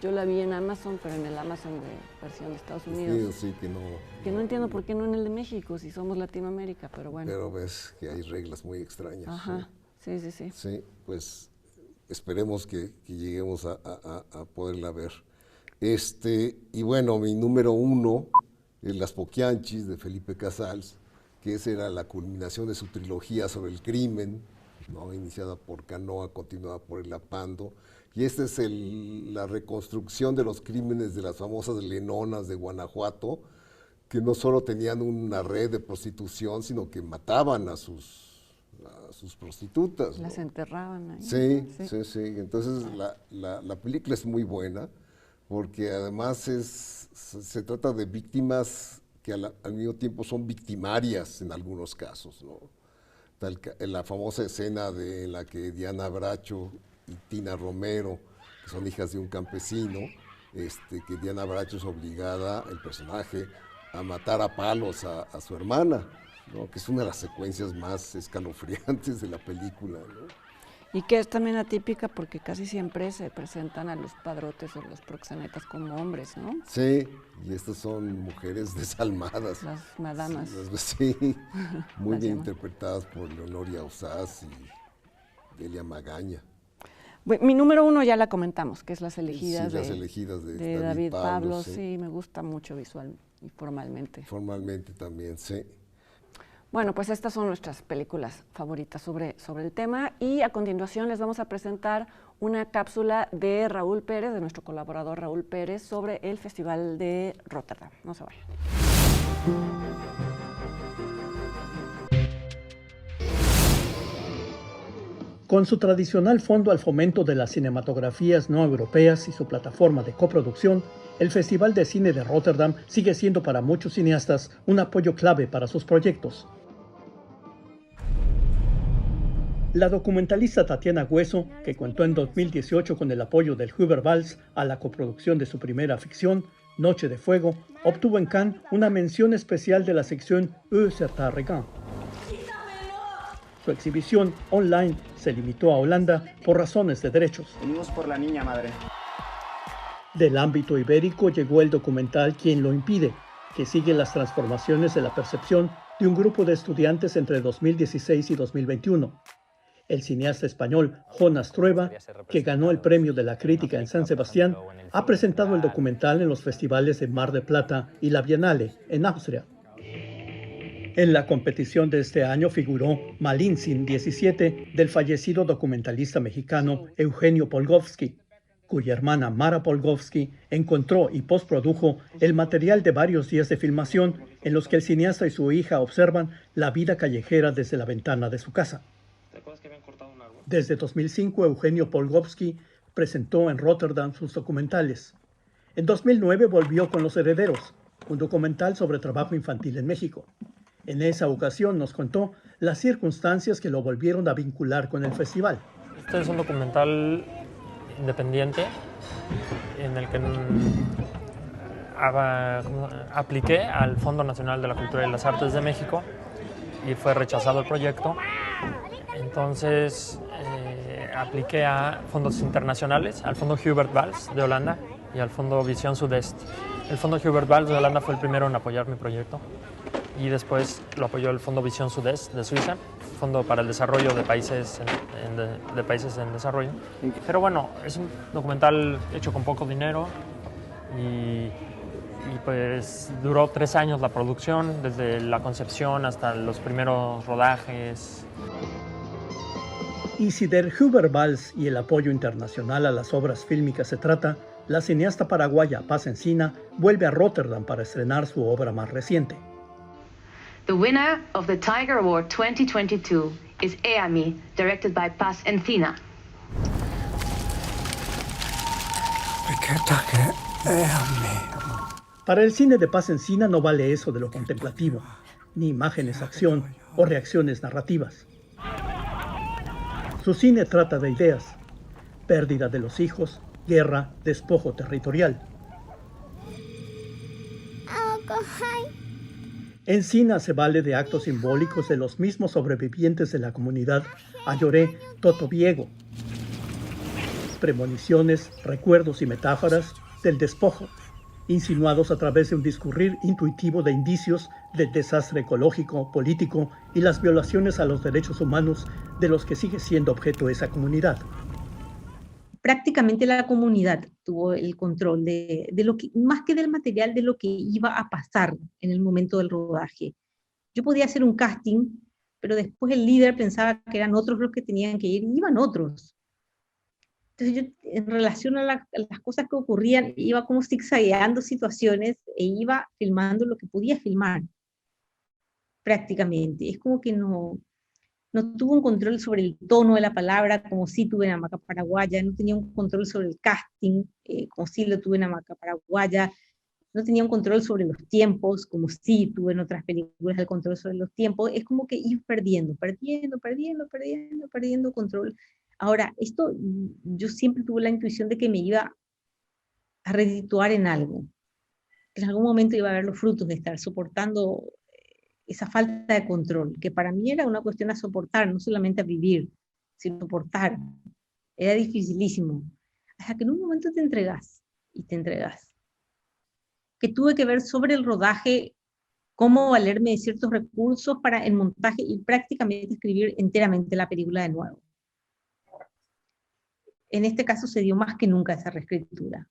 Yo la vi en Amazon, pero en el Amazon de versión de Estados Unidos. Sí, que no... Que no entiendo por qué no en el de México, si somos Latinoamérica, pero bueno. Pero ves que hay reglas muy extrañas. Ajá, sí. Sí, pues esperemos que lleguemos a poderla ver. Y bueno, mi número 1 es Las Poquianchis, de Felipe Casals, que esa era la culminación de su trilogía sobre el crimen, ¿no? Iniciada por Canoa, continuada por El Apando. Y esta es la reconstrucción de los crímenes de las famosas Lenonas de Guanajuato, que no solo tenían una red de prostitución, sino que mataban a sus prostitutas. Las ¿no? enterraban ahí. Sí, sí, sí. Entonces la película es muy buena, porque además se trata de víctimas que al mismo tiempo son victimarias en algunos casos, ¿no? La famosa escena en la que Diana Bracho y Tina Romero, que son hijas de un campesino, que Diana Bracho es obligada, el personaje, a matar a palos a su hermana, ¿no? Que es una de las secuencias más escalofriantes de la película, ¿no? Y que es también atípica porque casi siempre se presentan a los padrotes o los proxenetas como hombres, ¿no? Sí, y estas son mujeres desalmadas. Las madamas. Sí, muy bien interpretadas por Leonoria Ausaz y Delia Magaña. Mi número 1 ya la comentamos, que es Las elegidas, sí, Las elegidas de David Pablo. Sí. Sí, me gusta mucho visual y formalmente. Formalmente también, sí. Bueno, pues estas son nuestras películas favoritas sobre el tema y a continuación les vamos a presentar una cápsula de Raúl Pérez, de nuestro colaborador Raúl Pérez, sobre el Festival de Rotterdam. No se vayan. Con su tradicional fondo al fomento de las cinematografías no europeas y su plataforma de coproducción, el Festival de Cine de Rotterdam sigue siendo para muchos cineastas un apoyo clave para sus proyectos. La documentalista Tatiana Hueso, que contó en 2018 con el apoyo del Huber-Vals a la coproducción de su primera ficción, Noche de Fuego, obtuvo en Cannes una mención especial de la sección Eux Certain Regard. Su exhibición online se limitó a Holanda por razones de derechos. Venimos por la niña, madre. Del ámbito ibérico llegó el documental Quien lo impide, que sigue las transformaciones de la percepción de un grupo de estudiantes entre 2016 y 2021. El cineasta español Jonas Trueba, que ganó el premio de la crítica en San Sebastián, ha presentado el documental en los festivales de Mar del Plata y la Bienale, en Austria. En la competición de este año figuró Malintzin 17 del fallecido documentalista mexicano Eugenio Polgovsky, cuya hermana Mara Polgovsky encontró y postprodujo el material de varios días de filmación en los que el cineasta y su hija observan la vida callejera desde la ventana de su casa. Desde 2005, Eugenio Polgovsky presentó en Rotterdam sus documentales. En 2009 volvió con Los Herederos, un documental sobre trabajo infantil en México. En esa ocasión nos contó las circunstancias que lo volvieron a vincular con el festival. Este es un documental independiente en el que apliqué al Fondo Nacional de la Cultura y las Artes de México y fue rechazado el proyecto. Entonces apliqué a fondos internacionales, al Fondo Hubert-Vals de Holanda y al Fondo Visión Sud-Est. El Fondo Hubert-Vals de Holanda fue el primero en apoyar mi proyecto y después lo apoyó el Fondo Visión Sud-Est de Suiza, Fondo para el Desarrollo de Países en Desarrollo. Pero bueno, es un documental hecho con poco dinero y pues duró 3 años la producción, desde la concepción hasta los primeros rodajes. Y si del Huber-Vals y el apoyo internacional a las obras fílmicas se trata, la cineasta paraguaya Paz Encina vuelve a Rotterdam para estrenar su obra más reciente. The winner of the Tiger Award 2022 is Eami, directed by Paz Encina. Para el cine de Paz Encina no vale eso de lo contemplativo, ni imágenes, acción o reacciones narrativas. Su cine trata de ideas: pérdida de los hijos, guerra, despojo territorial. Encina se vale de actos simbólicos de los mismos sobrevivientes de la comunidad Ayoré Totobiego. Premoniciones, recuerdos y metáforas del despojo, insinuados a través de un discurrir intuitivo de indicios del desastre ecológico, político y las violaciones a los derechos humanos de los que sigue siendo objeto esa comunidad. Prácticamente la comunidad tuvo el control de lo que, más que del material, de lo que iba a pasar en el momento del rodaje. Yo podía hacer un casting pero después el líder pensaba que eran otros los que tenían que ir, y iban otros. Entonces yo, en relación a las cosas que ocurrían, iba como zigzagueando situaciones e iba filmando lo que podía filmar, prácticamente. Es como que no tuvo un control sobre el tono de la palabra, como sí tuve en Hamaca Paraguaya, no tenía un control sobre el casting, como sí lo tuve en Hamaca Paraguaya, no tenía un control sobre los tiempos, como sí tuve en otras películas el control sobre los tiempos. Es como que ir perdiendo control. Ahora, esto yo siempre tuve la intuición de que me iba a redituar en algo, que en algún momento iba a ver los frutos de estar soportando esa falta de control, que para mí era una cuestión a soportar, no solamente a vivir, sino a soportar. Era dificilísimo. Hasta que en un momento te entregas, y te entregas. Que tuve que ver sobre el rodaje, cómo valerme de ciertos recursos para el montaje y prácticamente escribir enteramente la película de nuevo. En este caso se dio más que nunca esa reescritura.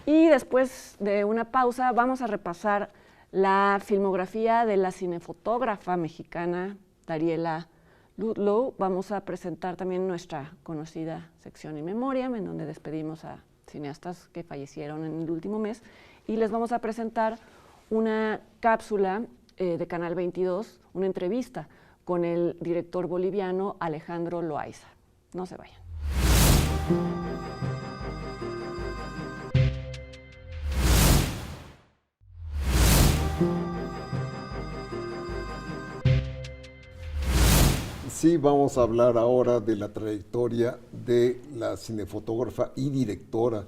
Y después de una pausa vamos a repasar la filmografía de la cinefotógrafa mexicana Dariela Ludlow. Vamos a presentar también nuestra conocida sección In Memoriam, en donde despedimos a cineastas que fallecieron en el último mes, y les vamos a presentar una cápsula de Canal 22, una entrevista con el director boliviano Alejandro Loaiza. No se vayan. Sí, vamos a hablar ahora de la trayectoria de la cinefotógrafa y directora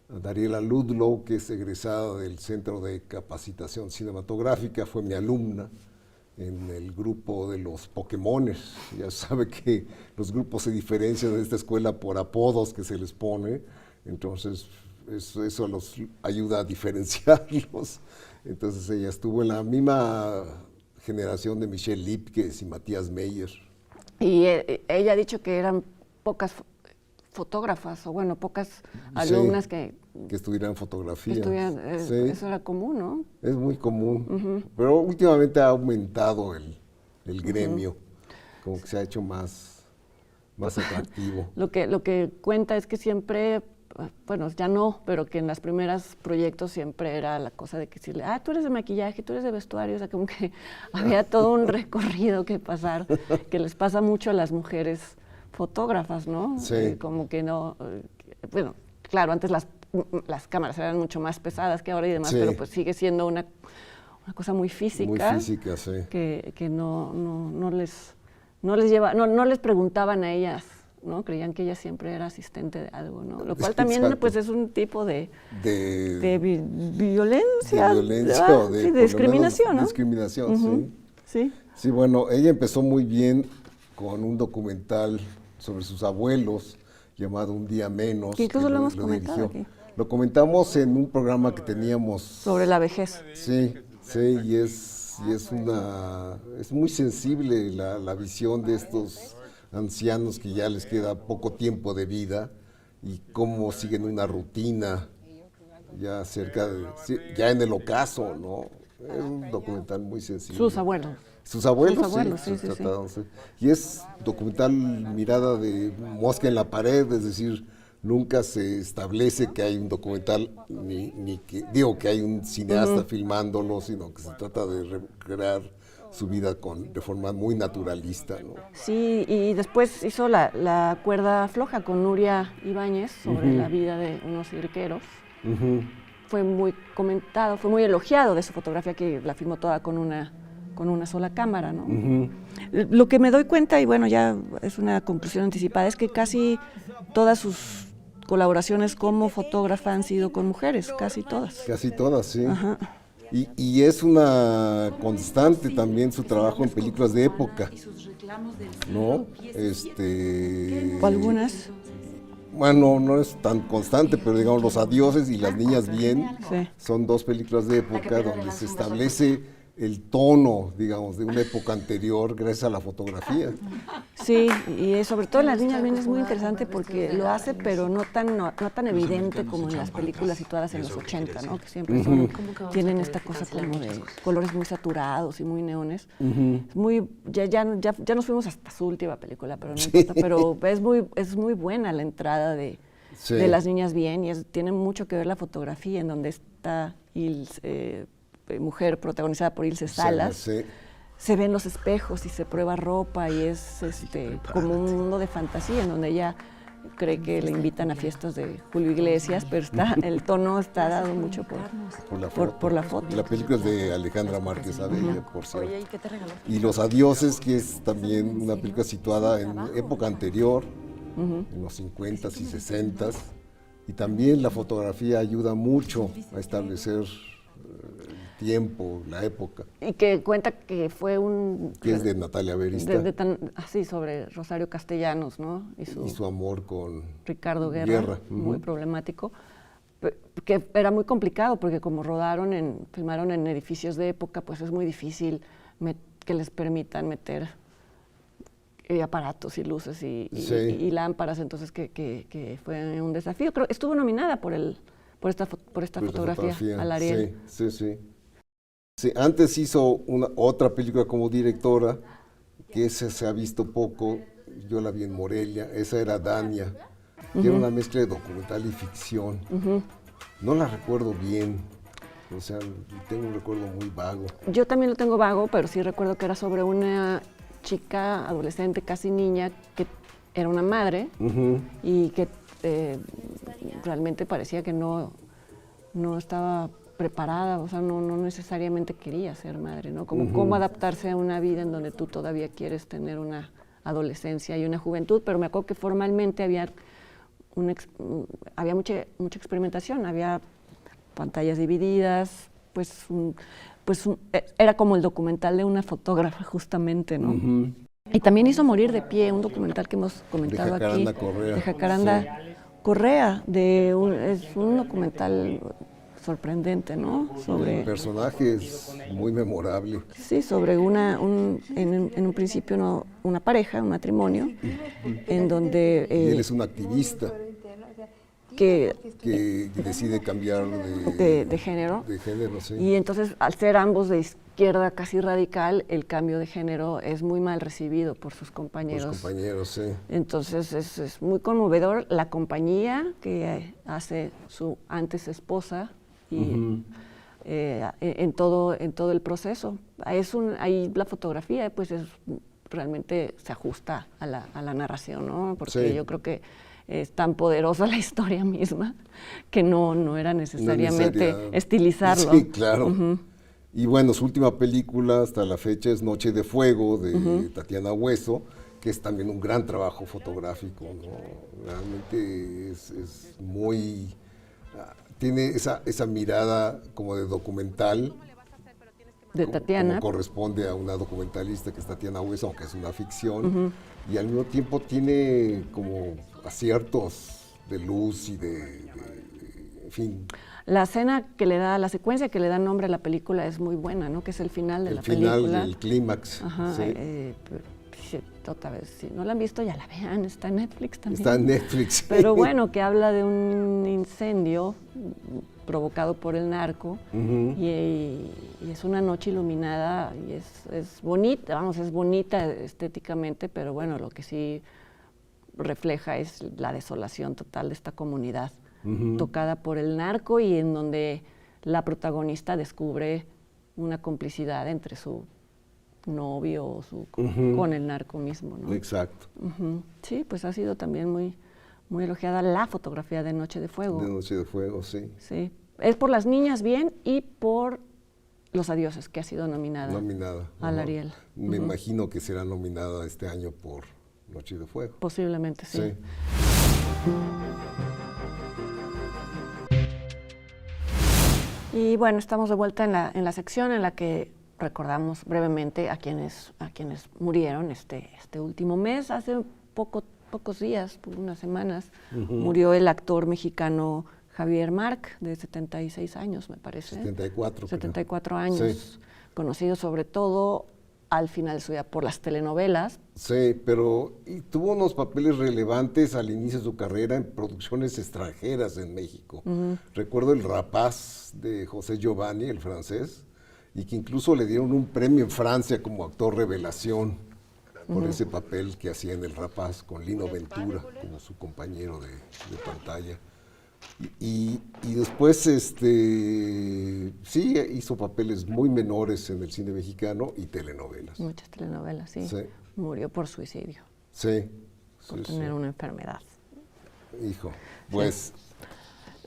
Dariela Ludlow, que es egresada del Centro de Capacitación Cinematográfica, fue mi alumna en el grupo de los Pokémones. Ya sabe que los grupos se diferencian en esta escuela por apodos que se les pone, entonces eso los ayuda a diferenciarlos. Entonces ella estuvo en la misma generación de Michelle Lipkes y Matías Meyer. Y ella ha dicho que eran pocas fotógrafas, o bueno, pocas alumnas que estudiaran fotografía. Sí. Eso era común, ¿no? Es muy común, pero últimamente ha aumentado el gremio, como que se ha hecho más atractivo. Lo que cuenta es que siempre, bueno, ya no, pero que en los primeros proyectos siempre era la cosa de que decirle, tú eres de maquillaje, tú eres de vestuario, o sea, como que había todo un recorrido que pasar, que les pasa mucho a las mujeres fotógrafas, ¿no? Sí. Como que no, bueno, claro, antes las cámaras eran mucho más pesadas que ahora y demás, sí, pero pues sigue siendo una cosa muy física. Muy física, sí. Que no les lleva, no les preguntaban a ellas, ¿no? Creían que ella siempre era asistente de algo, ¿no? Lo cual también pues es un tipo de violencia. De violencia o de discriminación, ¿no? Discriminación, sí. Sí, bueno, ella empezó muy bien con un documental sobre sus abuelos llamado Un Día Menos. Que incluso lo hemos comentado aquí. Lo comentamos en un programa que teníamos. Sobre la vejez. Sí, y es muy sensible la visión de estos ancianos que ya les queda poco tiempo de vida y cómo siguen una rutina ya ya en el ocaso, ¿no? Es un documental muy sensible. Sus abuelos. Sus abuelos, sí. Y es documental mirada de mosca en la pared, es decir, nunca se establece que hay un documental, ni que hay un cineasta filmándolo, sino que se trata de recrear su vida de forma muy naturalista, ¿no? Sí, y después hizo la cuerda floja con Nuria Ibáñez sobre la vida de unos cirqueros. Fue muy comentado, fue muy elogiado de su fotografía, que la filmó toda con una sola cámara, ¿no? Lo que me doy cuenta, y bueno, ya es una conclusión anticipada, es que casi todas sus colaboraciones como fotógrafa han sido con mujeres, casi todas. Casi todas, sí. Ajá. Y es una constante también su trabajo en películas de época, ¿no? ¿O algunas? Bueno, no es tan constante, pero digamos Los Adioses y Las Niñas Bien son dos películas de época donde se establece el tono, digamos, de una época anterior gracias a la fotografía. Sí, y sobre todo en Las niñas bien es muy interesante porque lo hace, pero no tan evidente como en las películas situadas en los 80, ¿no? Que siempre tienen esta cosa como de colores muy saturados y muy neones. Es muy, ya nos fuimos hasta su última película, pero no importa, pero es muy buena la entrada de Las niñas bien, y tiene mucho que ver la fotografía en donde está mujer protagonizada por Ilse Salas. Se ven los espejos y se prueba ropa y es como un mundo de fantasía en donde ella cree que le invitan a fiestas de Julio Iglesias, pero el tono está dado mucho por la foto. La película es de Alejandra Márquez Abella, por cierto. Oye, ¿y qué te regaló? Y Los Adioses, que es también una película situada en época anterior, en los 50s y 60s, y también la fotografía ayuda mucho a establecer tiempo, la época. Y que cuenta que fue que es de Natalia Berista. Así, sobre Rosario Castellanos, ¿no? Y su amor con Ricardo Guerra. Muy problemático. Que era muy complicado, porque como filmaron en edificios de época, pues es muy difícil que les permitan meter aparatos y luces y lámparas, entonces que fue un desafío. Creo estuvo nominada por esta fotografía al Ariel. Sí, antes hizo otra película como directora, que esa se ha visto poco, yo la vi en Morelia, esa era Dania, que era una mezcla de documental y ficción. No la recuerdo bien, o sea, tengo un recuerdo muy vago. Yo también lo tengo vago, pero sí recuerdo que era sobre una chica, adolescente, casi niña, que era una madre y que realmente parecía que no estaba preparada, o sea, no necesariamente quería ser madre, ¿no? Como cómo adaptarse a una vida en donde tú todavía quieres tener una adolescencia y una juventud, pero me acuerdo que formalmente había mucha experimentación, había pantallas divididas, era como el documental de una fotógrafa justamente, ¿no? Y también hizo Morir de pie, un documental que hemos comentado aquí. De Jacaranda Correa, es un documental sorprendente, ¿no? Sobre personajes muy memorables. Sí, sobre en un principio una pareja, un matrimonio, en donde... y él es un activista que decide cambiar de género. De género, sí. Y entonces, al ser ambos de izquierda casi radical, el cambio de género es muy mal recibido por sus compañeros. Los compañeros, sí. Entonces, es muy conmovedor la compañía que hace su antes esposa y en todo el proceso. Ahí la fotografía pues realmente se ajusta a la narración, ¿no? Porque yo creo que es tan poderosa la historia misma que no era necesariamente estilizarlo. Sí, claro. Y bueno, su última película hasta la fecha es Noche de Fuego, de Tatiana Hueso, que es también un gran trabajo fotográfico, ¿no? Realmente es muy... tiene esa mirada como de documental. De Tatiana. Como corresponde a una documentalista que es Tatiana Hueso, aunque es una ficción. Y al mismo tiempo tiene como aciertos de luz y en fin. La secuencia que le da nombre a la película es muy buena, ¿no? Que es el final de la película. El final, el clímax. Ajá, sí. Otra vez, si no la han visto, ya la vean, está en Netflix también. Está en Netflix. Pero bueno, que habla de un incendio provocado por el narco y es una noche iluminada y es bonita, es bonita estéticamente, pero bueno, lo que sí refleja es la desolación total de esta comunidad tocada por el narco y en donde la protagonista descubre una complicidad entre su novio con el narco mismo, ¿no? Exacto. Sí, pues ha sido también muy elogiada la fotografía de Noche de Fuego. De Noche de Fuego, sí. Sí, es por Las niñas bien y por Los Adioses, que ha sido nominada al Ariel. Me imagino que será nominada este año por Noche de Fuego. Posiblemente, sí. Y bueno, estamos de vuelta en la sección en la que recordamos brevemente a quienes murieron este último mes. Hace pocos días, por unas semanas, murió el actor mexicano Javier Marc, de 76 años, me parece. 74. 74 años, conocido sobre todo al final de su vida por las telenovelas. Sí, pero tuvo unos papeles relevantes al inicio de su carrera en producciones extranjeras en México. Recuerdo El Rapaz de José Giovanni, el francés, y que incluso le dieron un premio en Francia como actor revelación por ese papel que hacía en El Rapaz con Lino Ventura como su compañero de pantalla. Y después sí, hizo papeles muy menores en el cine mexicano y telenovelas. Muchas telenovelas, sí. Sí. Murió por suicidio, Sí. por tener una enfermedad. Hijo, pues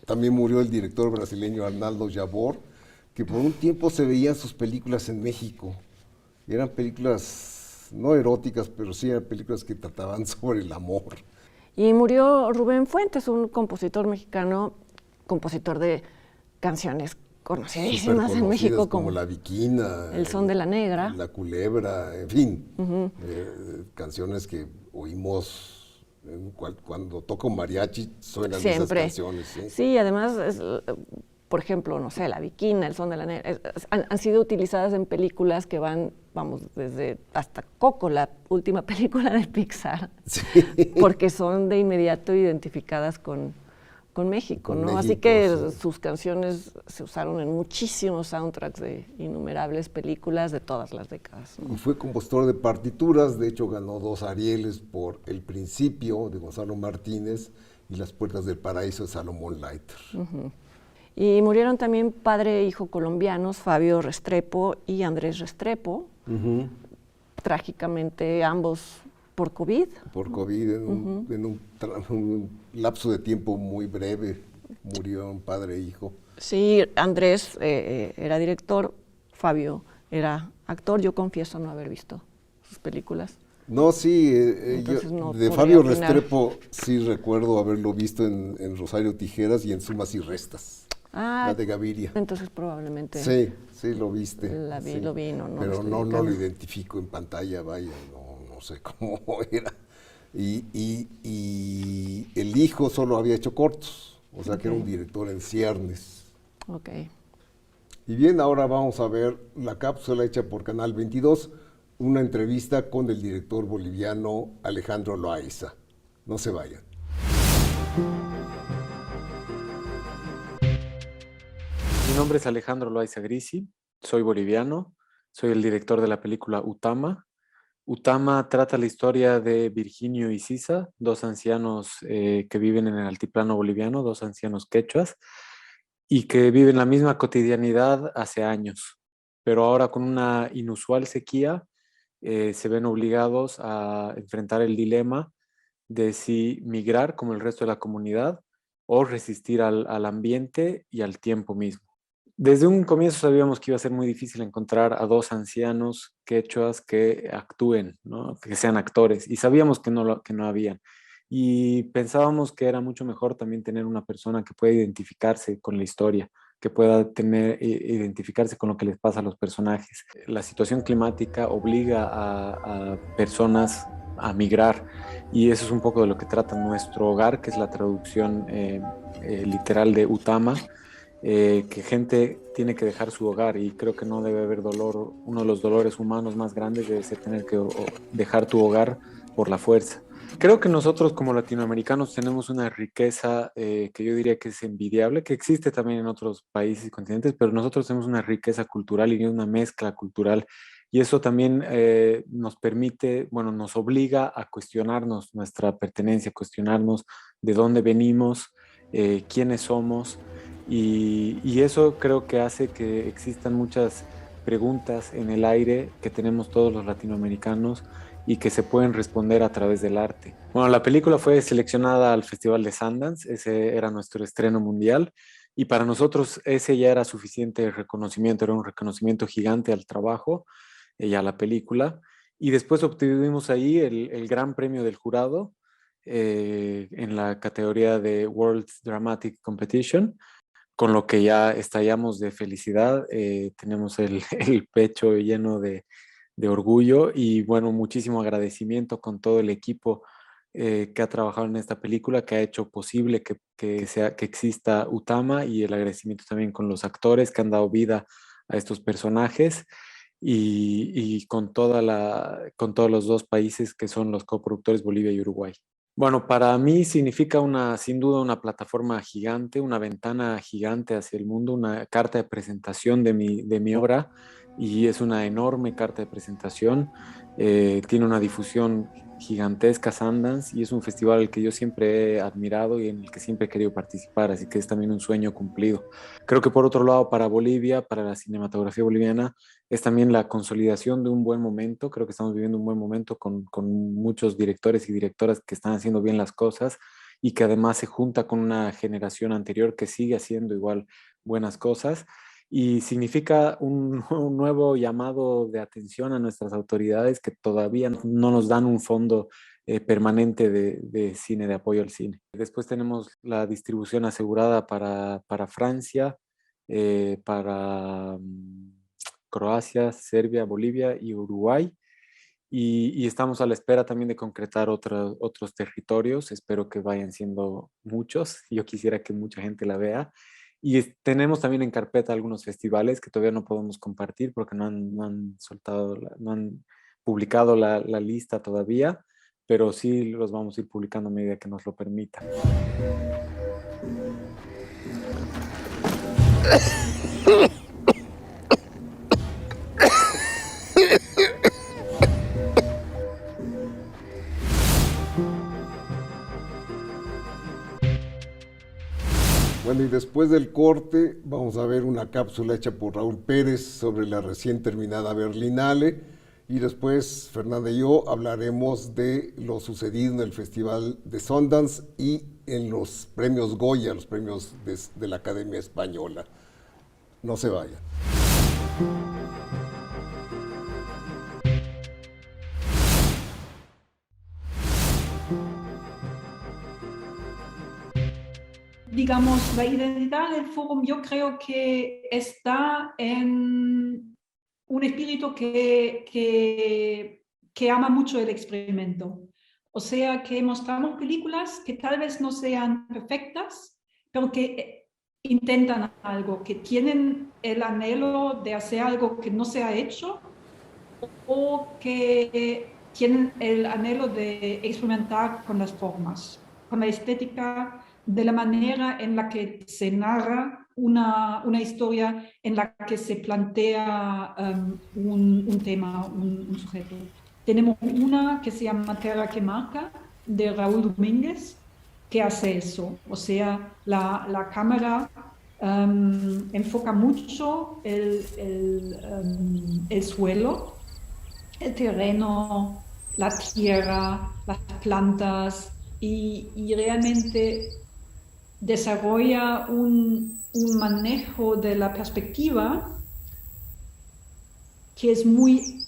también murió el director brasileño Arnaldo Jabor, que por un tiempo se veían sus películas en México. Eran películas no eróticas, pero sí eran películas que trataban sobre el amor. Y murió Rubén Fuentes, un compositor mexicano, compositor de canciones conocidísimas en México, como La Viquina, El Son de la Negra, La Culebra, en fin, canciones que oímos cuando toco mariachi, suenan esas canciones. Sí, sí, además, por ejemplo, no sé, La Viquina, El Son de la Negra, han sido utilizadas en películas que van, vamos, desde hasta Coco, la última película de Pixar, sí. porque son de inmediato identificadas con México, ¿no? Así que sus canciones se usaron en muchísimos soundtracks de innumerables películas de todas las décadas, ¿no? Y fue compositor de partituras, de hecho ganó 2 Arieles por El Principio de Gonzalo Martínez y Las Puertas del Paraíso de Salomón Leiter. Y murieron también padre e hijo colombianos, Fabio Restrepo y Andrés Restrepo, trágicamente ambos por COVID. Por COVID, en un lapso de tiempo muy breve, murieron padre e hijo. Sí, Andrés era director, Fabio era actor. Yo confieso no haber visto sus películas. No, sí, no de Fabio Restrepo sí recuerdo haberlo visto en Rosario Tijeras y en Sumas y Restas, la de Gaviria. Entonces probablemente sí lo viste. Lo vi, no. Pero no lo identifico en pantalla, vaya, no sé cómo era. Y el hijo solo había hecho cortos, o sea que era un director en ciernes. Ok. Y bien, ahora vamos a ver la cápsula hecha por Canal 22, una entrevista con el director boliviano Alejandro Loaiza. No se vayan. Mi nombre es Alejandro Loaiza Grisi, soy boliviano, soy el director de la película Utama. Utama trata la historia de Virginio y Sisa, 2 ancianos que viven en el altiplano boliviano, 2 ancianos quechuas, y que viven la misma cotidianidad hace años, pero ahora con una inusual sequía se ven obligados a enfrentar el dilema de si migrar como el resto de la comunidad o resistir al ambiente y al tiempo mismo. Desde un comienzo sabíamos que iba a ser muy difícil encontrar a 2 ancianos quechuas que actúen, ¿no? Que sean actores, y sabíamos que no habían. Y pensábamos que era mucho mejor también tener una persona que pueda identificarse con la historia, que pueda identificarse con lo que les pasa a los personajes. La situación climática obliga a personas a migrar, y eso es un poco de lo que trata Nuestro Hogar, que es la traducción literal de Utama, que gente tiene que dejar su hogar, y creo que no debe haber dolor. Uno de los dolores humanos más grandes debe ser tener que dejar tu hogar por la fuerza. Creo que nosotros como latinoamericanos tenemos una riqueza que yo diría que es envidiable, que existe también en otros países y continentes, pero nosotros tenemos una riqueza cultural y una mezcla cultural, y eso también nos permite, bueno, nos obliga a cuestionarnos nuestra pertenencia, cuestionarnos de dónde venimos, quiénes somos, y eso creo que hace que existan muchas preguntas en el aire que tenemos todos los latinoamericanos y que se pueden responder a través del arte. Bueno, la película fue seleccionada al Festival de Sundance, ese era nuestro estreno mundial, y para nosotros ese ya era suficiente reconocimiento, era un reconocimiento gigante al trabajo y a la película. Y después obtuvimos ahí el gran premio del jurado en la categoría de World Dramatic Competition, con lo que ya estallamos de felicidad, tenemos el pecho lleno de orgullo, y bueno, muchísimo agradecimiento con todo el equipo que ha trabajado en esta película, que ha hecho posible que exista Utama, y el agradecimiento también con los actores que han dado vida a estos personajes. y con con todos los dos países que son los coproductores, Bolivia y Uruguay. Bueno, para mí significa sin duda una plataforma gigante, una ventana gigante hacia el mundo, una carta de presentación de mi obra, y es una enorme carta de presentación. Tiene una difusión gigantesca, Sundance, y es un festival al que yo siempre he admirado y en el que siempre he querido participar, así que es también un sueño cumplido. Creo que por otro lado, para Bolivia, para la cinematografía boliviana, es también la consolidación de un buen momento. Creo que estamos viviendo un buen momento con muchos directores y directoras que están haciendo bien las cosas y que además se junta con una generación anterior que sigue haciendo igual buenas cosas. Y significa un nuevo llamado de atención a nuestras autoridades que todavía no nos dan un fondo permanente de cine, de apoyo al cine. Después tenemos la distribución asegurada para Francia, para Croacia, Serbia, Bolivia y Uruguay. Y estamos a la espera también de concretar otros territorios. Espero que vayan siendo muchos. Yo quisiera que mucha gente la vea. Y tenemos también en carpeta algunos festivales que todavía no podemos compartir porque no han soltado, no han publicado la lista todavía, pero sí los vamos a ir publicando a medida que nos lo permita. Bueno, y después del corte vamos a ver una cápsula hecha por Raúl Pérez sobre la recién terminada Berlinale, y después Fernanda y yo hablaremos de lo sucedido en el Festival de Sundance y en los premios Goya, los premios de la Academia Española. No se vayan. Digamos, la identidad del foro, yo creo que está en un espíritu que ama mucho el experimento. O sea, que mostramos películas que tal vez no sean perfectas, pero que intentan algo, que tienen el anhelo de hacer algo que no se ha hecho, o que tienen el anhelo de experimentar con las formas, con la estética, de la manera en la que se narra una historia, en la que se plantea un tema, un sujeto. Tenemos una que se llama Terra que Marca, de Raúl Domínguez, que hace eso. O sea, la cámara enfoca mucho el suelo, el terreno, la tierra, las plantas, y realmente desarrolla un manejo de la perspectiva que es muy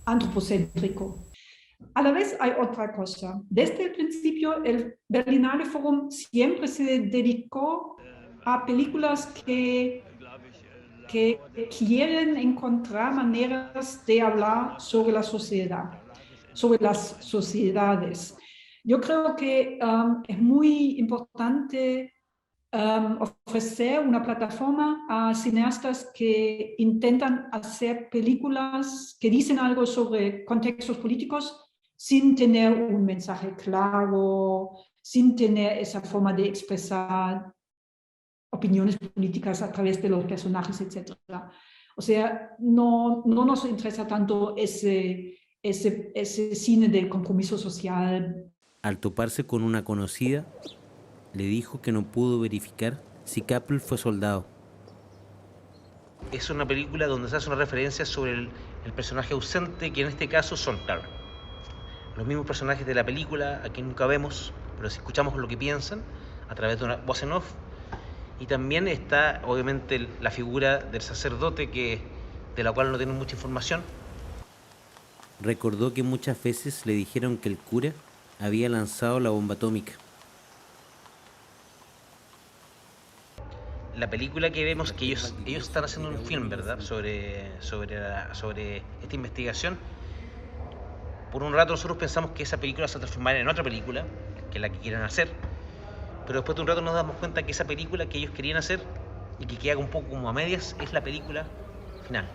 antropocéntrico. A la vez hay otra cosa. Desde el principio, el Berlinale Forum siempre se dedicó a películas que quieren encontrar maneras de hablar sobre la sociedad, sobre las sociedades. Yo creo que es muy importante ofrecer una plataforma a cineastas que intentan hacer películas que dicen algo sobre contextos políticos sin tener un mensaje claro, sin tener esa forma de expresar opiniones políticas a través de los personajes, etc. O sea, no nos interesa tanto ese cine de compromiso social. Al toparse con una conocida, le dijo que no pudo verificar si Kappel fue soldado. Es una película donde se hace una referencia sobre el personaje ausente, que en este caso son, claro, los mismos personajes de la película, a quien nunca vemos, pero si escuchamos lo que piensan a través de una voz en off. Y también está, obviamente, la figura del sacerdote, de la cual no tenemos mucha información. Recordó que muchas veces le dijeron que el cura había lanzado la bomba atómica. La película que vemos, que ellos están haciendo un film, ¿verdad?, sobre esta investigación. Por un rato nosotros pensamos que esa película se transformaría en otra película, que es la que quieren hacer, pero después de un rato nos damos cuenta que esa película que ellos querían hacer y que queda un poco como a medias es la película final.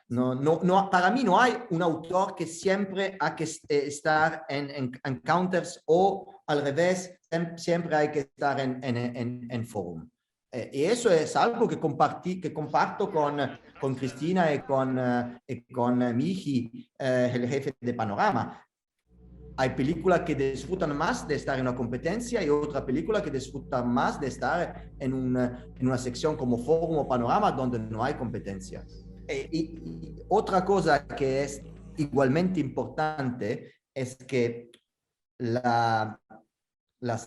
No, para mí no hay un autor que siempre hay que estar en encounters o al revés, siempre hay que estar en forum. Y eso es algo que comparto con Cristina y con Miji, el jefe de Panorama. Hay películas que disfrutan más de estar en una competencia y otra película que disfrutan más de estar en una sección como Forum o Panorama donde no hay competencia. Y otra cosa que es igualmente importante es que la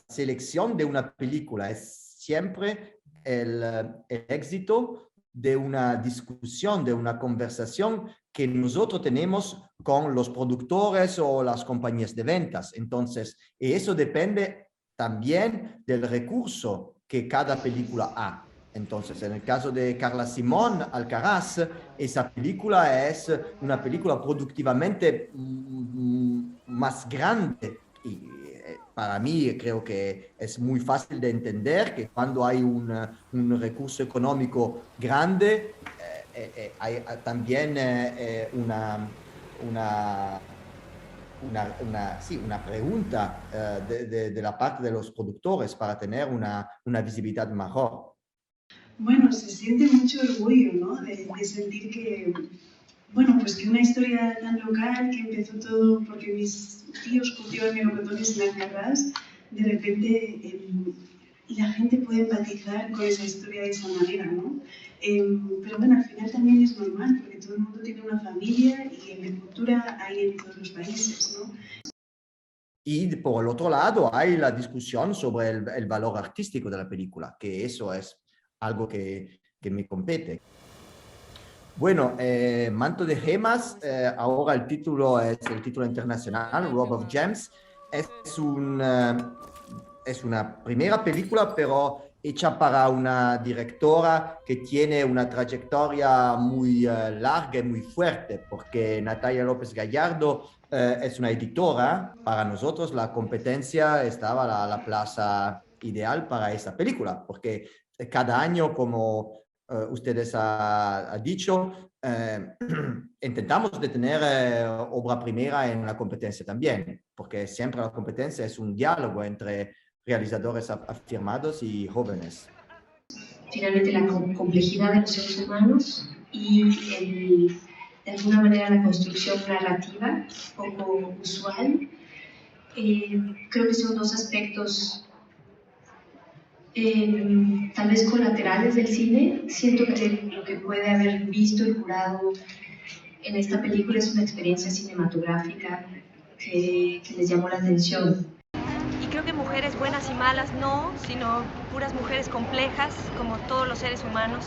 selección de una película es siempre el éxito de una discusión, de una conversación que nosotros tenemos con los productores o las compañías de ventas. Entonces, eso depende también del recurso que cada película ha. Entonces, en el caso de Carla Simón Alcaraz, esa película es una película productivamente más grande. Y para mí creo que es muy fácil de entender que cuando hay un recurso económico grande, hay también una pregunta de la parte de los productores para tener una visibilidad mejor. Bueno, se siente mucho orgullo, ¿no? De sentir que, bueno, pues que una historia tan local, que empezó todo porque mis tíos cultivan melocotones en Alcaraz, de repente la gente puede empatizar con esa historia de esa manera, ¿no? Pero bueno, al final también es normal, porque todo el mundo tiene una familia y en la cultura hay en todos los países, ¿no? Y por el otro lado hay la discusión sobre el valor artístico de la película, que eso es algo que me compete. Bueno, Manto de Gemas, ahora el título es el título internacional, Rob of Gems. Es una primera película, pero hecha para una directora que tiene una trayectoria muy larga y muy fuerte, porque Natalia López Gallardo es una editora. Para nosotros la competencia estaba la plaza ideal para esa película, porque cada año, como ustedes han dicho, intentamos de tener obra primera en la competencia también, porque siempre la competencia es un diálogo entre realizadores afirmados y jóvenes. Finalmente la complejidad de los seres humanos y de alguna manera la construcción narrativa poco usual. Creo que son dos aspectos tal vez colaterales del cine. Siento que lo que puede haber visto y jurado en esta película es una experiencia cinematográfica que les llamó la atención. Y creo que mujeres buenas y malas no, sino puras mujeres complejas, como todos los seres humanos,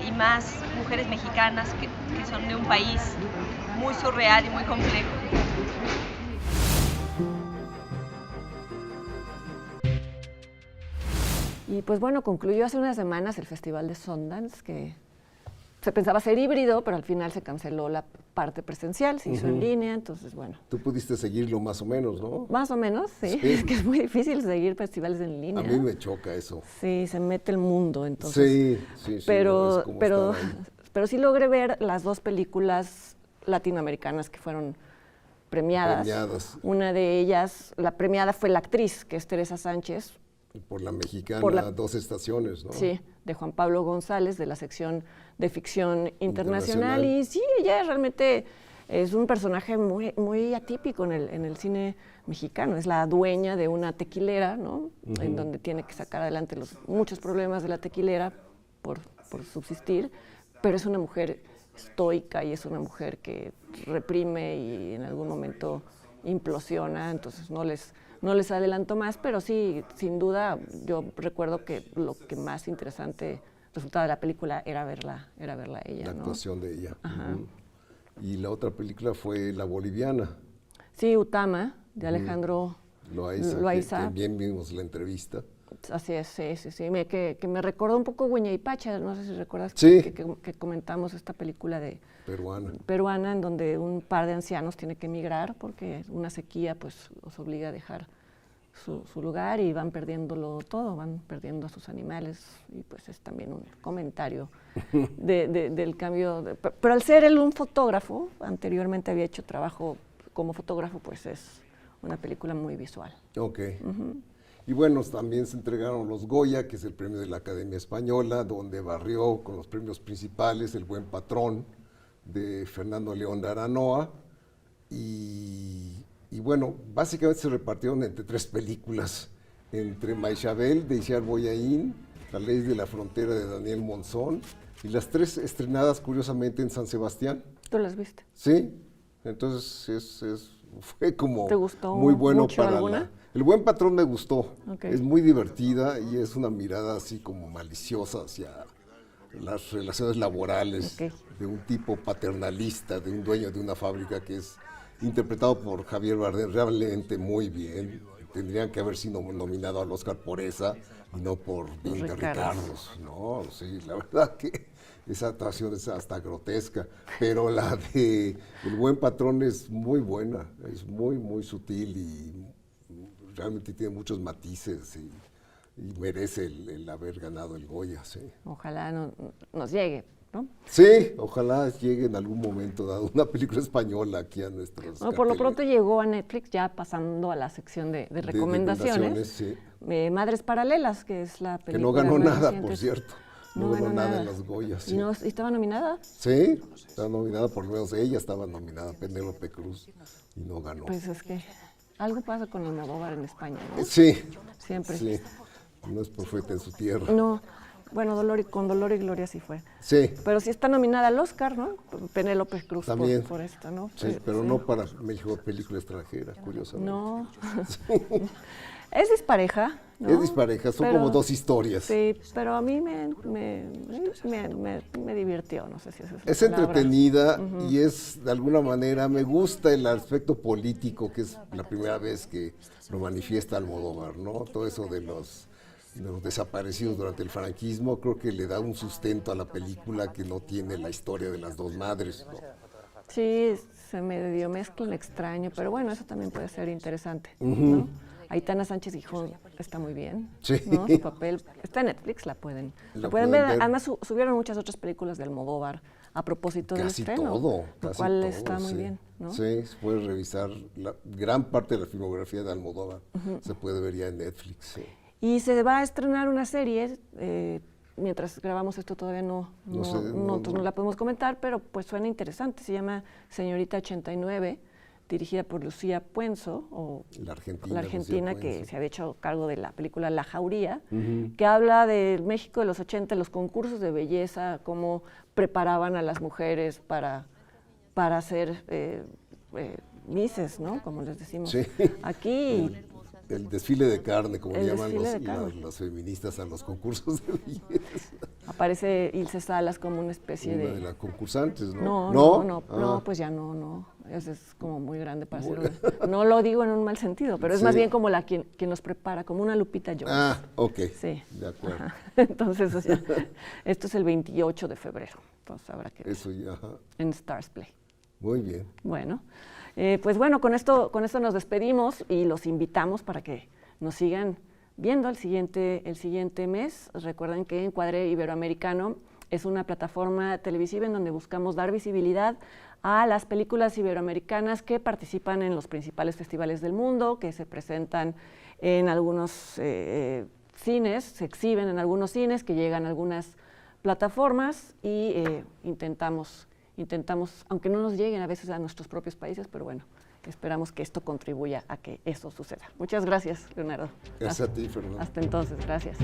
y más mujeres mexicanas que son de un país muy surreal y muy complejo. Y pues bueno, concluyó hace unas semanas el Festival de Sundance, que se pensaba ser híbrido, pero al final se canceló la parte presencial, se hizo en línea, entonces bueno. Tú pudiste seguirlo más o menos, ¿no? Más o menos, sí. Es que es muy difícil seguir festivales en línea. A mí me choca eso. Sí, se mete el mundo, entonces. Sí. Pero sí logré ver las dos películas latinoamericanas que fueron premiadas. Una de ellas, la premiada fue la actriz, que es Teresa Sánchez. Por la mexicana, Dos Estaciones, ¿no? Sí, de Juan Pablo González, de la sección de ficción internacional. Y sí, ella realmente es un personaje muy, muy atípico en el cine mexicano. Es la dueña de una tequilera, ¿no? En donde tiene que sacar adelante muchos problemas de la tequilera por subsistir, pero es una mujer estoica y es una mujer que reprime y en algún momento implosiona, entonces no les adelanto más, pero sí, sin duda, yo recuerdo que lo que más interesante resultaba de la película era verla a ella. La actuación de ella. Ajá. Y la otra película fue La Boliviana. Sí, Utama, de Alejandro Loaiza. Que también vimos la entrevista. Así es, sí. Que me recordó un poco Güeña y Pacha, no sé si recuerdas que comentamos esta película de peruana, en donde un par de ancianos tiene que emigrar porque una sequía pues los obliga a dejar su lugar y van perdiéndolo todo, van perdiendo a sus animales, y pues es también un comentario del cambio. Pero al ser él un fotógrafo, anteriormente había hecho trabajo como fotógrafo, pues es una película muy visual. Ok. Y bueno, también se entregaron los Goya, que es el premio de la Academia Española, donde barrió con los premios principales El Buen Patrón, de Fernando León de Aranoa, y bueno, básicamente se repartieron entre 3 películas, entre Maixabel, de Ixar Boyaín, La Ley de la Frontera, de Daniel Monzón, y las 3 estrenadas curiosamente en San Sebastián. ¿Tú las viste? Sí, entonces fue como ¿te gustó muy bueno mucho para alguna? El Buen Patrón me gustó, Okay. es muy divertida y es una mirada así como maliciosa hacia las relaciones laborales, Okay. de un tipo paternalista, de un dueño de una fábrica, que es interpretado por Javier Bardem realmente muy bien. Tendrían que haber sido nominado al Oscar por esa y no por 20 Ricardos, ¿no? Sí, la verdad que esa actuación es hasta grotesca, pero la de El Buen Patrón es muy buena, es muy, muy sutil y realmente tiene muchos matices y merece el haber ganado el Goya, sí. Ojalá nos llegue, ¿no? Sí, ojalá llegue en algún momento dado una película española aquí a nuestros Bueno, por lo pronto llegó a Netflix, ya pasando a la sección de recomendaciones. Sí. Madres Paralelas, que es la película que no ganó más nada, reciente. por cierto. No ganó nada en los Goyas. Sí. ¿Y estaba nominada? Sí, estaba nominada, por lo menos ella estaba nominada, Penélope Cruz, y no ganó. Pues es que algo pasa con Almodóvar en España, ¿no? Sí. Siempre. Sí, no es profeta en su tierra. No, bueno, con Dolor y Gloria sí fue. Sí. Pero sí está nominada al Oscar, ¿no? Penélope Cruz también por esta, ¿no? Sí, pero sí. No para mejor película extranjera, curiosamente. No. Es dispareja, ¿no? Es dispareja, son como 2 historias. Sí, pero a mí me divirtió, no sé si es entretenida y es, de alguna manera, me gusta el aspecto político, que es la primera vez que lo manifiesta Almodóvar, ¿no? Todo eso de los desaparecidos durante el franquismo, creo que le da un sustento a la película que no tiene la historia de las 2 madres, ¿no? Sí, se medio mezclan extraño, pero bueno, eso también puede ser interesante, ¿no? Aitana Sánchez Gijón está muy bien, sí. ¿no? Su papel está en Netflix, la pueden ver. Además subieron muchas otras películas de Almodóvar a propósito del estreno, lo cual está muy bien, ¿no? Sí, se puede revisar la gran parte de la filmografía de Almodóvar, se puede ver ya en Netflix. Sí. Y se va a estrenar una serie, mientras grabamos esto todavía no la podemos comentar, pero pues suena interesante, se llama Señorita 89, dirigida por Lucía Puenzo, la argentina que se había hecho cargo de la película La Jauría, que habla del México de los 80, los concursos de belleza, cómo preparaban a las mujeres para ser misses, ¿no? Como les decimos aquí. El desfile de carne, como le llaman las feministas a los concursos de belleza. Aparece Ilse Salas como una especie de las concursantes, ¿no? No, pues ya no. Eso es como muy grande para ser no lo digo en un mal sentido, pero es más bien como quien los prepara, como una Lupita Jones. Ah, ok. Sí. De acuerdo. Ajá. Entonces, o sea, esto es el 28 de febrero. Entonces habrá que ver. Eso ya. En Stars Play. Muy bien. Bueno. Pues bueno, con esto nos despedimos y los invitamos para que nos sigan viendo el siguiente mes. Recuerden que Encuadre Iberoamericano es una plataforma televisiva en donde buscamos dar visibilidad a las películas iberoamericanas que participan en los principales festivales del mundo, que se presentan en algunos cines, se exhiben en algunos cines, que llegan a algunas plataformas y intentamos, aunque no nos lleguen a veces a nuestros propios países, pero bueno, esperamos que esto contribuya a que eso suceda. Muchas gracias, Leonardo. Gracias a ti, Fernando. Hasta entonces, gracias.